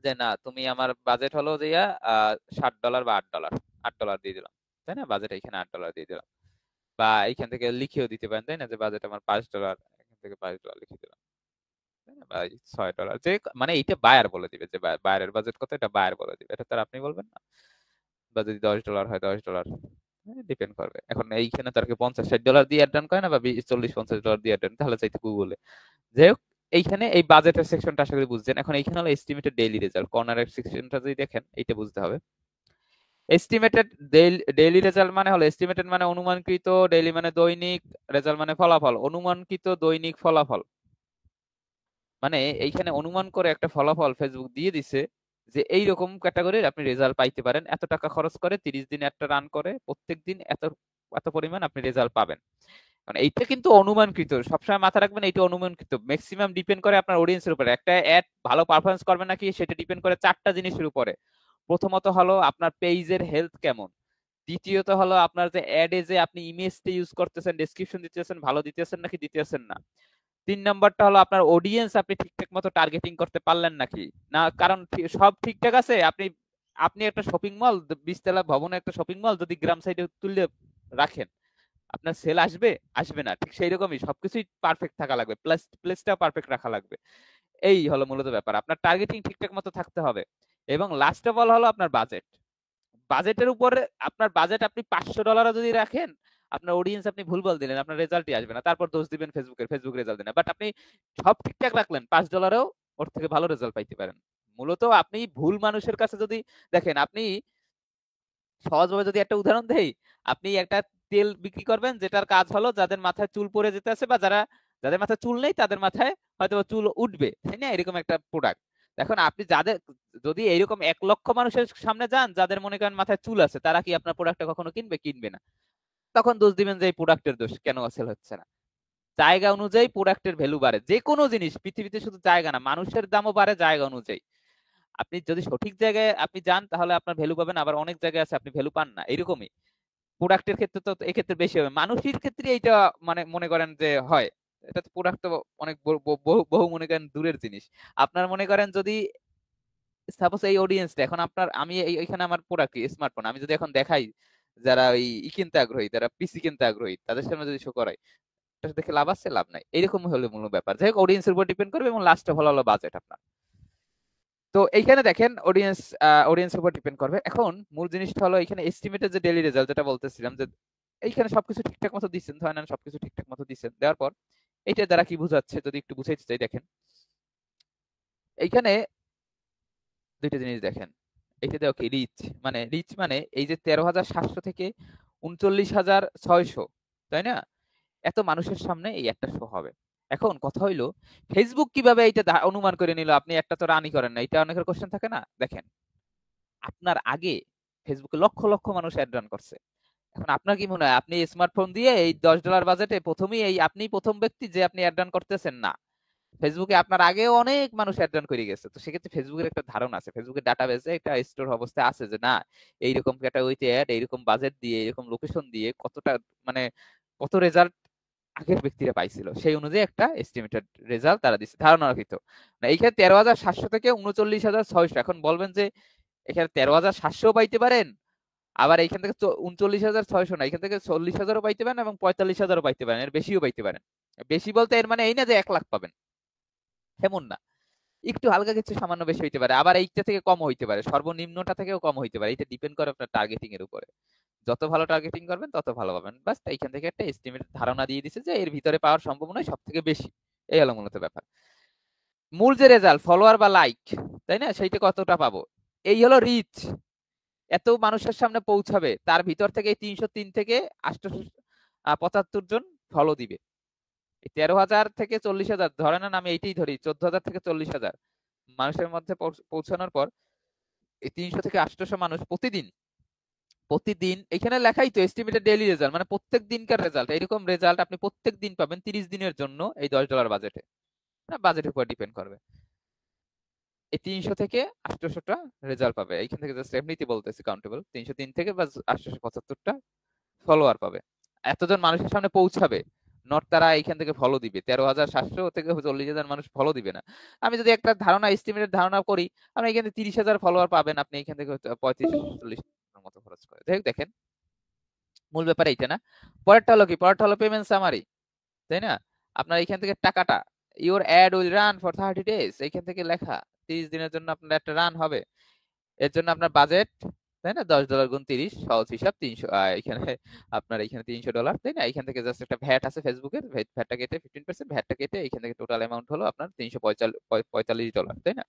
যে না তুমি আমার বাজেট হলো যে $60 বা $8, $8 দিয়ে দিলাম, তাই না, বাজেট এখানে $8 দিয়ে দিলাম। বা এইখান থেকে লিখেও দিতে পারেন, তাই না, যে বাজেট আমার $5, এখান থেকে $5 লিখে দিলাম, তাই না, বা $6, যে মানে এইটা বায়ার বলে দিবে, যে বায়ারের বাজেট কত এটা বায়ার বলে দিবে, এটা তো আর আপনি বলবেন না। বা যদি $10 হয় $10, ডিপেন্ড করবে। এখন এইখানে তার $50-60 দিয়ে অ্যাড রান করে না, বা 40-50 ডলার দিয়ে অ্যাড রান, তাহলে চাইতে গুগলে। যাই হোক, এইখানে এই বাজেটের সেকশনটা আশা করি বুঝছেন। এখন এইখানে হলো এস্টিমেটেড ডেইলি রেজাল্ট, কর্নারের সেকশনটা যদি দেখেন এইটা বুঝতে হবে। এস্টিমেটেড ডেইলি রেজাল্ট মানে হলো, এস্টিমেটেড মানে অনুমানকৃত, ডেইলি মানে দৈনিক, রেজাল্ট মানে ফলাফল, অনুমানকৃত দৈনিক ফলাফল। মানে এইখানে অনুমান করে একটা ফলাফল ফেসবুক দিয়ে দিছে যে এইরকম ক্যাটাগরির আপনি রেজাল্ট পাইতে পারেন, এত টাকা খরচ করে 30 দিন একটা রান করে প্রত্যেক দিন এত এত পরিমাণ আপনি রেজাল্ট পাবেন। মানে এইটা কিন্তু অনুমানকৃত, সবসময় মাথা রাখবেন এইটা অনুমানকৃত। ম্যাক্সিমাম ডিপেন্ড করে আপনার অডিয়েন্সের উপরে। একটা অ্যাড ভালো পারফরমেন্স করবে নাকি সেটা ডিপেন্ড করে 4টা জিনিসের উপরে। প্রথমত হলো আপনার পেজের হেলথ কেমন, দ্বিতীয়ত হলো আপনার যে অ্যাডে যে আপনি ইমেজটা ইউজ করতেছেন, ডেসক্রিপশন দিতেছেন, ভালো দিতেছেন নাকি দিতেছেন না। 3 নম্বরটা হলো আপনার অডিয়েন্স আপনি ঠিকঠাক মতো টার্গেটিং করতে পারলেন নাকি না, কারণ সব ঠিকঠাক আছে, আপনি আপনি একটা শপিং মল, 20 তলা ভবনে একটা শপিং মল যদি গ্রাম সাইডে তুলে রাখেন, আপনার সেল আসবে? আসবে না। ঠিক সেই রকমই সবকিছুই পারফেক্ট থাকা লাগবে, প্লাস প্লেসটা পারফেক্ট রাখা লাগবে। এই হলো মূলত ব্যাপার, আপনার টার্গেটিং ঠিকঠাক মতো থাকতে হবে। এবং লাস্ট অফ অল হলো আপনার বাজেট। বাজেটের উপরে, আপনার বাজেট আপনি $500 যদি রাখেন, আপনার অডিয়েন্স আপনি ভুলভাল দিলেন, আপনার রেজাল্টই আসবে না। তারপর দোষ দিবেন ফেসবুকের, ফেসবুক রেজাল্ট দেয় না। বাট আপনি সব ঠিকঠাক রাখলেন, $5 ওর থেকে ভালো রেজাল্ট পাইতে পারেন। মূলত আপনি ভুল মানুষের কাছে যদি দেখেন, আপনি সহজভাবে যদি একটা উদাহরণ দেই, আপনি একটা তেল বিক্রি করবেন যেটার কাজ হলো যাদের মাথায় চুল পড়ে যেতে আছে, বা যাদের মাথায় চুল নেই তাদের মাথায় হয়তো চুল উঠবে, তাই না, এরকম একটা প্রোডাক্ট। এখন আপনি যাদের, যদি এইরকম 1 লক্ষ মানুষের সামনে যান যাদের মনে করেন মাথায় চুল আছে, তারা কি আপনার প্রোডাক্টটা কখনো কিনবে? কিনবে না। তখন দোষ দিবেন যে এই প্রোডাক্টের দোষ, কেন সেল হচ্ছে না। জায়গা অনুযায়ী প্রোডাক্টের ভ্যালু বাড়ে, যে কোনো জিনিস পৃথিবীতে, শুধু জায়গা না, মানুষের দামও বাড়ে জায়গা অনুযায়ী। আপনি যদি সঠিক জায়গায় আপনি যান তাহলে আপনার ভ্যালু পাবেন, আবার অনেক জায়গায় আছে আপনি ভ্যালু পান না, এরকমই। প্রোডাক্টের ক্ষেত্রে তো এক্ষেত্রে বেশি হবে, মানুষের ক্ষেত্রে এইটা মানে মনে করেন যে হয়। এটা তো প্রোডাক্ট তো অনেক বহু বহু মনে করেন দূরের জিনিস। আপনার মনে করেন যদি সাপোজ এই অডিয়েন্সটা এখন আপনার, আমি এখানে আমার প্রোডাক্ট স্মার্টফোন, আমি যদি এখন দেখাই যারা ওই কিনতে আগ্রহী, যারা পিসি কিনতে আগ্রহী, তাদের সামনে যদি শো করাই, এটা দেখে লাভ আছে? লাভ নাই। এরকম হলে মূল ব্যাপার। যাই হোক, অডিয়েন্সের উপর ডিপেন্ড করবে, এবং লাস্টে ভালো হলো বাজেট আপনার। তো এইখানে দেখেন অডিয়েন্সের উপর ডিপেন্ড করবে। এখন মূল জিনিসটা হলো এখানে এস্টিমেটেড যে ডেইলি রেজাল্ট, যেটা বলতেছিলাম, যে এইখানে সবকিছু ঠিকঠাক মতো দিচ্ছেন, ধরেন সবকিছু ঠিকঠাক মতো দিচ্ছেন, দেওয়ার পর এইটা দ্বারা কি বোঝাচ্ছে যদি একটু বুঝাইতে চাই, দেখেন এইখানে দুইটা জিনিস দেখেন। এইটা দেখো কি রিচ, মানে রিচ মানে এই যে 13,700 থেকে 39,600, তাই না, এত মানুষের সামনে এই একটা শো হবে। এখন কথা হইলো ফেসবুক কিভাবে এইটা অনুমান করে নিল, আপনি একটা তো রানই করেন না, এটা অনেকের কোশ্চেন থাকে না। দেখেন, আপনার আগে ফেসবুকে লক্ষ লক্ষ মানুষ অ্যাড রান করছে। এখন আপনার কি মনে হয় আপনি স্মার্টফোন দিয়ে এই $10 বাজেটে প্রথমেই এই আপনি প্রথম ব্যক্তি যে আপনি অ্যাড রান করতেছেন? না, ফেসবুকে আপনার আগেও অনেক মানুষ অ্যাড রান করে গেছে। তো সেক্ষেত্রে ফেসবুকের একটা ধারণা আছে, ফেসবুকের ডাটাবেসে একটা স্টোর অবস্থায় আছে যে না, এইরকম ক্যাটাগরিতে অ্যাড, এইরকম বাজেট দিয়ে, এরকম লোকেশন দিয়ে কতটা, মানে কত রেজাল্ট আগের ব্যক্তিরা পাইছিল, সেই অনুযায়ী একটা এস্টিমেটেড রেজাল্ট তারা দিচ্ছে ধারণা রাখিত। না, এইখানে 13,700 থেকে 39,600। এখন বলবেন যে এখানে 13,700 পাইতে পারেন, আবার এইখান থেকে 39,600 না, এখান থেকে 40,000ও পাইতে পারেন, এবং 45,000ও পাইতে পারেন, এর বেশিও পাইতে পারেন। বেশি বলতে এর মানে এই না যে 1 লাখ পাবেন, এমন না। একটু হালকা কিছু সামান্য বেশি হইতে পারে, আবার এইটা থেকে কম হইতে পারে, সর্বনিম্নটা থেকেও কম হইতে পারে। এটা ডিপেন্ড করে আপনার টার্গেটিং এর উপরে। যত ভালো টার্গেটিং করবেন তত ভালো পাবেন। বাস এইখান থেকে একটা এস্টিমেট ধারণা দিয়ে দিছে যে এর ভিতরে পাওয়ার সম্ভাবনা সব থেকে বেশি। এই হলো মূলত ব্যাপার। মূল যে রেজাল্ট ফলোয়ার বা লাইক, তাই না, সেইটা কতটা পাবো। এই হলো রিচ, এত মানুষের সামনে পৌঁছাবে, তার ভিতর থেকে 303 থেকে 875 জন ফলো দিবে। 13,000 থেকে 40,000 ধরে নেন, আমি এইটাই ধরি, 14,000 থেকে 40,000 মানুষের মধ্যে পৌঁছানোর পর এই 300 থেকে 800 মানুষ প্রতিদিন প্রতিদিন এখানে লেখাই তো এস্টিমেটেড ডেইলি রেজাল্ট, মানে প্রত্যেক দিনকার রেজাল্ট, এরকম রেজাল্ট আপনি প্রত্যেক দিন পাবেন 30 দিনের জন্য এই $10 বাজেটে। না, বাজেটের উপর ডিপেন্ড করবে। এই 300 থেকে 800টা রেজাল্ট পাবে, এইখান থেকে জাস্ট এমনিতে বলতেছি কাউন্টেবল, 303 থেকে বা 875টা ফলোয়ার পাবে। এতজন মানুষের সামনে পৌঁছাবে, নট তারা এইখান থেকে ফলো দিবে। 13,700 থেকে 40,000 মানুষ ফলো দিবে না। আমি যদি একটা ধারণা, এস্টিমেটেড ধারণা করি, আপনি এখানে 30,000 ফলোয়ার পাবেন, আপনি এখান থেকে 35-40 মতো খরচ করে। দেখেন মূল ব্যাপার এইটা না। পরেরটা হলো কি, পরেরটা হলো পেমেন্ট সামারি, তাই না। আপনার এখান থেকে টাকাটা, your add will run for 30 days, এইখান থেকে লেখা 30 দিনের জন্য আপনার একটা রান হবে। এর জন্য আপনার বাজেট, তাই না, $10 গুণ 30, সহজ হিসাব 300, এখানে আপনার এখানে $300, তাই না। এখান থেকে জাস্ট একটা ভ্যাট আছে ফেসবুকের, ভ্যাটটা কেটে 15%, ভ্যাটটা কেটে এখান থেকে টোটাল অ্যামাউন্ট হলো আপনার $345, তাই না।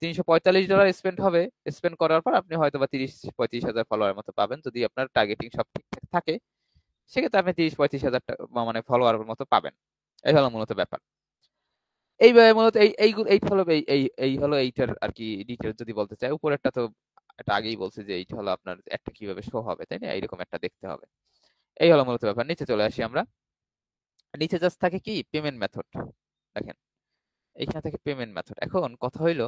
$345 স্পেন্ড হবে। স্পেন্ড করার পর আপনি হয়তো বা 30-35 হাজার ফলোয়ার মতো পাবেন, যদি আপনার টার্গেটিং সব ঠিকঠাক থাকে, সেক্ষেত্রে আপনি 30-35 হাজার মানে ফলোয়ার মতো পাবেন। এই হলো মূলত ব্যাপার। এইভাবে মূলত এই হলো এই হলো এইটার আর কি ডিটেলস যদি বলতে চাই। উপরেরটা তো এটা আগেই বলছে যে এইটা হলো আপনার একটা কিভাবে শো হবে, তাই না, এইরকম একটা দেখতে হবে। এই হলো মূলত ব্যাপার। নিচে চলে আসি আমরা। নিচে জাস্ট থাকে কি পেমেন্ট মেথড। দেখেন এখানে থেকে পেমেন্ট মেথড। এখন কথা হইলো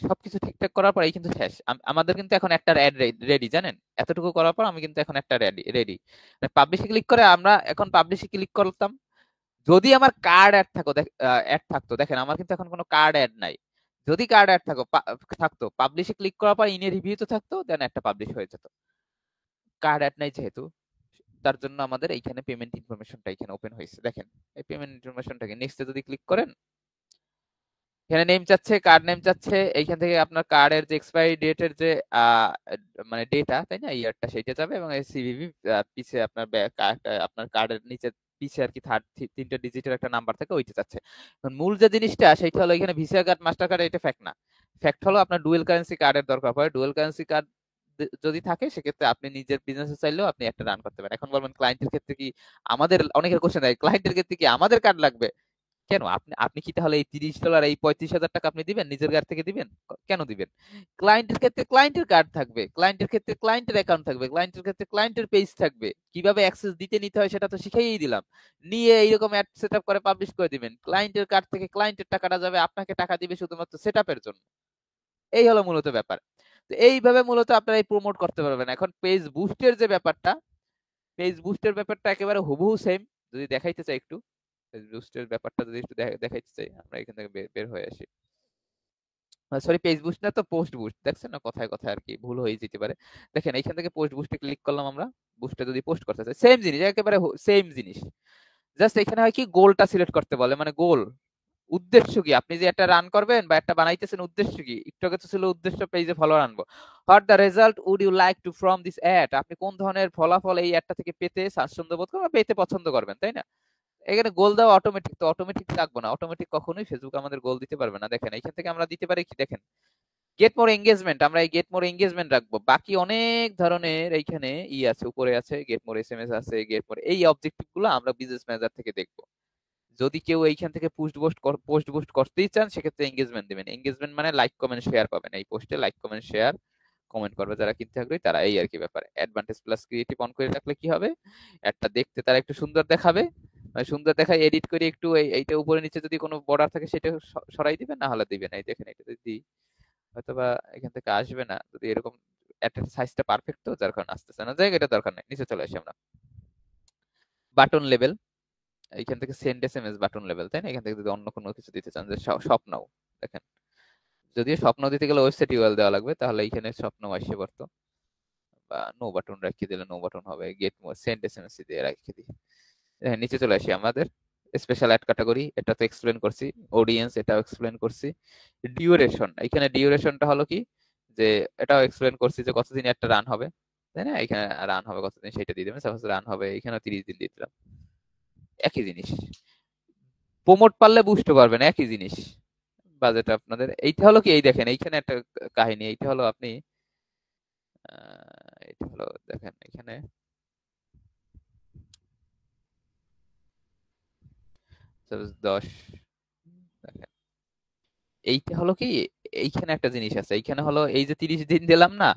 সবকিছু ঠিকঠাক করার পর এই কিন্তু শেষ। আমাদের কিন্তু এখন একটা অ্যাড রেডি, জানেন, এতটুকু করার পর আমি কিন্তু এখন একটা রেডি। পাবলিশে ক্লিক করে আমরা এখন পাবলিশে ক্লিক করতাম, যদি আমার কার্ড অ্যাড থাকতো, দেখেন আমার কিন্তু এখন কোনো কার্ড অ্যাড নাই। যদি কার্ড অ্যাড থাকতো পাবলিশে ক্লিক করার পর ইনে রিভিউ তো থাকতো, দেন একটা পাবলিশ হয়ে যেত। কার্ড অ্যাড নাই যেহেতু, তার জন্য আমাদের এইখানে পেমেন্ট ইনফরমেশনটা এখানে ওপেন হয়েছে। দেখেন এই পেমেন্ট ইনফরমেশনটাকে নেক্সটে যদি ক্লিক করেন, এখানে নেম চাচ্ছে, কার্ড নেম চাচ্ছে, এইখান থেকে আপনার কার্ডের যে এক্সপায়ারি ডেটের যে মানে ডেটা, তাই না, ইয়ারটা সেইটা যাবে, এবং এই সিভিভি পিছে আপনার আপনার কার্ডের নিচে পিছে আর কি 3টে ডিজিটের একটা নাম্বার থাকে, ওইটা চাচ্ছে। মূল যে জিনিসটা সেইটা হলো এখানে ভিসা কার্ড, মাস্টার কার্ড, এটা ফ্যাক্ট না। ফ্যাক্ট হলো আপনার ডুয়েল কারেন্সি কার্ডের দরকার পড়ে। ডুয়েল কারেন্সি কার্ড যদি থাকে, সেক্ষেত্রে আপনি নিজের বিজনেস চাইলেও আপনি একটা রান করতে পারেন। এখন বলবেন ক্লায়েন্টের ক্ষেত্রে কি, আমাদের অনেকের কোশ্চেন থাকে, ক্লায়েন্টের ক্ষেত্রে কি আমাদের কার্ড লাগবে? কেন, আপনি আপনি কি তাহলে এই $30, এই $35,000 আপনি দিবেন, নিজের কার্ড থেকে দিবেন? কেন দিবেন? ক্লায়েন্টের ক্ষেত্রে ক্লায়েন্টের কার্ড থাকবে, ক্লায়েন্টের ক্ষেত্রে ক্লায়েন্টের অ্যাকাউন্ট থাকবে, ক্লায়েন্টের ক্ষেত্রে ক্লায়েন্টের পেজ থাকবে, কিভাবে অ্যাক্সেস দিতে নিতে হয় সেটা তো শিখাইই দিলাম। নিয়ে এইরকম অ্যাড সেটআপ করে পাবলিশ করে দিবেন, ক্লায়েন্টের কার্ড থেকে ক্লায়েন্টের টাকাটা যাবে, আপনাকে টাকা দিবে শুধুমাত্র সেটআপের জন্য। এই হলো মূলত ব্যাপার। তো এইভাবে মূলত আপনারা এই প্রমোট করতে পারবেন। এখন পেজ বুস্টের যে ব্যাপারটা, পেজ বুস্টের ব্যাপারটা একেবারে হুবহু সেম। যদি দেখাইতে চাই একটু, পেজ বুস্টের ব্যাপারটা যদি একটু দেখাইতে চাই, আমরা এখান থেকে বের হয়ে আসি। সরি, পেজ বুস্ট না তো, পোস্ট বুস্ট। দেখছেন না, কথায় কথায় আর কি ভুল হয়ে যেতে পারে। দেখেন এইখান থেকে পোস্ট বুস্টে ক্লিক করলাম আমরা। বুস্টে যদি পোস্ট করতে চাই, সেম জিনিস, একেবারে সেম জিনিস। জাস্ট এখানে হয় কি, গোলটা সিলেক্ট করতে বলে, মানে গোল, উদ্দেশ্য কি, আপনি যে একটা রান করবেন বা একটা বানাইতেছেন, উদ্দেশ্য কি। একটু আগে তো ছিল উদ্দেশ্য পেজে ফলোয়ার আনবো। What the result would you like to from this ad, আপনি কোন ধরনের ফলাফল এই অ্যাডটা থেকে পেতে স্বাচ্ছন্দ্য বোধ করেন বা পেতে পছন্দ করবেন, তাই না। এখানে গোল দেওয়া অটোমেটিক, তো অটোমেটিক রাখবো না, অটোমেটিক কখনোই ফেসবুক আমাদের গোল দিতে পারবে না। দেখেন এখান থেকে আমরা দিতে পারি কি, দেখেন গেট মোর এঙ্গেজমেন্ট, আমরা এই গেট মোর এঙ্গেজমেন্ট রাখবো। বাকি অনেক ধরনের এইখানে আছে, উপরে আছে গেট মোর এসএমএস আছে, গেট মোর, এই অবজেক্টিভ গুলো আমরা বিজনেস ম্যানেজার থেকে দেখবো। যদি কেউ এইখান থেকে পোস্ট বুস্ট করতেই চান, সেক্ষেত্রে এঙ্গেজমেন্ট দিবেন। এঙ্গেজমেন্ট মানে লাইক কমেন্ট শেয়ার পাবেন, এই পোস্টে লাইক কমেন্ট শেয়ার কমেন্ট করবে যারা কিনতে আগ্রহী তারা, এই আর কি ব্যাপার। অ্যাডভান্টেজ প্লাস ক্রিয়েটিভ অন করে রাখলে কি হবে, একটা দেখতে তারা একটু সুন্দর দেখাবে, মানে সুন্দর দেখায় এডিট করে একটু এইটা উপরে নিচে যদি কোনো বর্ডার থাকে সেটা সরাই দিবেন, না হলে দিবেন। এই দেখেন এটা যদি হয়তোবা এখান থেকে আসবে না, যদি এরকম একটা সাইজটা পারফেক্ট, তো যার কারণে আসতেছে না, জায়গাটা দরকার নেই। নিচে চলে আসি আমরা। বাটন লেভেল, এইখান থেকে সেন্ড এসএমএস বাটন লেভেল, তাই না। এখান থেকে যদি অন্য কোনো কিছু দিতে চান, যে স্বপ্নও, দেখেন যদিও স্বপ্ন দিতে গেলে ওয়েবসাইট ইউআরএল দেওয়া লাগবে, তাহলে এইখানে স্বপ্ন আসে পড়তো, বা নো বাটন রাখিয়ে দিলে নো বাটন হবে, গেট মোর সেন্ড এসএমএস দিয়ে রাখিয়ে দিই। হ্যাঁ, নিচে চলে আসি আমাদের স্পেশাল অ্যাড ক্যাটাগরি, এটা তো এক্সপ্লেন করছি। অডিয়েন্স, এটাও এক্সপ্লেন করছি। ডিউরেশন, এখানে ডিউরেশনটা হলো কি, যে এটাও এক্সপ্লেন করছি যে কতদিন একটা রান হবে, তাই না। এখানে রান হবে কতদিন সেটা দিয়ে দেবেন, সাপোজ রান হবে এখানে 30 দিন দিয়ে দিলাম, একই জিনিস। প্রমোট পারলে বুস্ট পারবেন, একই জিনিস। বাজেট আপনাদের এইটা হলো কি, এই দেখেন এইখানে একটা কাহিনী। এইটা হলো আপনি এটা হলো দেখেন এখানে 10 দেখেন এইটা হলো কি, এইখানে একটা জিনিস আছে। এইখানে হলো এই যে 30 দিন দিলাম না,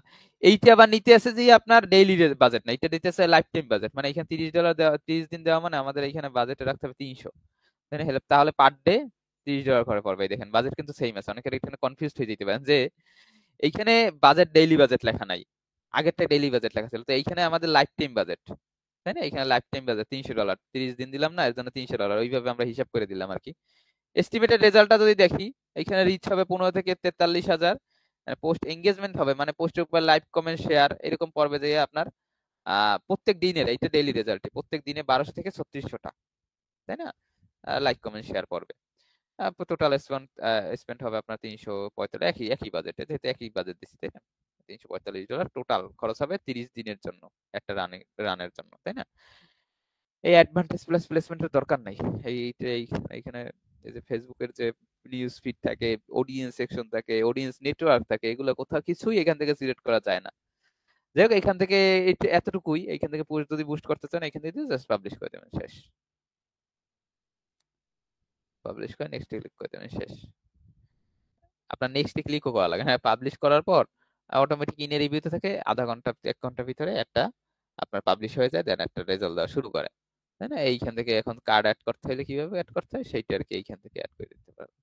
এইটা আবার নিতে আছে যে আপনার ডেইলি বাজেট না, এটা দিতেছে লাইফ টাইম বাজেট। মানে এখানে $30 দেওয়া, 30 দিন দেওয়া মানে আমাদের এখানে বাজেটে রাখতে হবে 300, তাই না? তাহলে পার ডে $30 করে পড়বে। এই দেখেন বাজেট কিন্তু সেম আছে। অনেকের এখানে কনফিউজ হয়ে যেতে পারেন যে এইখানে বাজেট ডেইলি বাজেট লেখা নাই, আগেরটা ডেইলি বাজেট লেখা ছিল। তো এইখানে আমাদের লাইফ টাইম বাজেট, তাই না? এখানে লাইফ টাইম বাজেট $300, 30 দিন দিলাম না, এর জন্য $300, ওইভাবে আমরা হিসাব করে দিলাম আর কি। এস্টিমেটেড রেজাল্টটা যদি দেখি, এখানে রিচ হবে 15 থেকে 43 হাজার। পোস্ট এঙ্গেজমেন্ট হবে মানে পোস্টের উপর লাইক কমেন্ট শেয়ার এরকম পড়বে যে আপনার প্রত্যেক দিনের, এইটা ডেইলি রেজাল্ট, প্রত্যেক দিনে 1200 থেকে 3600টা, তাই না? লাইক কমেন্ট শেয়ার পড়বে। টোটাল স্পেন্ড হবে আপনার 345, একই একই বাজেটে, যেহেতু একই বাজেট দিচ্ছি, তাই না? $345 টোটাল খরচ হবে 30 দিনের জন্য, একটা রানের জন্য, তাই না? এই অ্যাডভান্টেজ প্লাস প্লেসমেন্টের দরকার নাই। এইখানে এই যে ফেসবুকের যে নিউজ ফিড থাকে, অডিয়েন্স সেকশন থাকে, অডিয়েন্স নেটওয়ার্ক থাকে, এগুলো কোথাও কিছুই এখান থেকে সিলেক্ট করা যায় না। যাই হোক, এখান থেকে এতটুকুই। এখান থেকে যদি বুস্ট করতে চান, এখান থেকে জাস্ট পাবলিশ করে দেবেন, শেষ। পাবলিশ করে নেক্সট ক্লিক করে দেবেন, শেষ। আপনার নেক্সট ক্লিকও করা লাগে। হ্যাঁ, পাবলিশ করার পর অটোমেটিক ইনে রিভিউতে থাকে, আধা ঘন্টা 1 ঘন্টার ভিতরে একটা আপনার পাবলিশ হয়ে যায়, দেন একটা রেজাল্ট দেওয়া শুরু করে, তাই না? এইখান থেকে এখন কার্ড অ্যাড করতে হলে কিভাবে অ্যাড করতে হয় সেইটা আর কি এইখান থেকে অ্যাড করে দিতে পারবেন।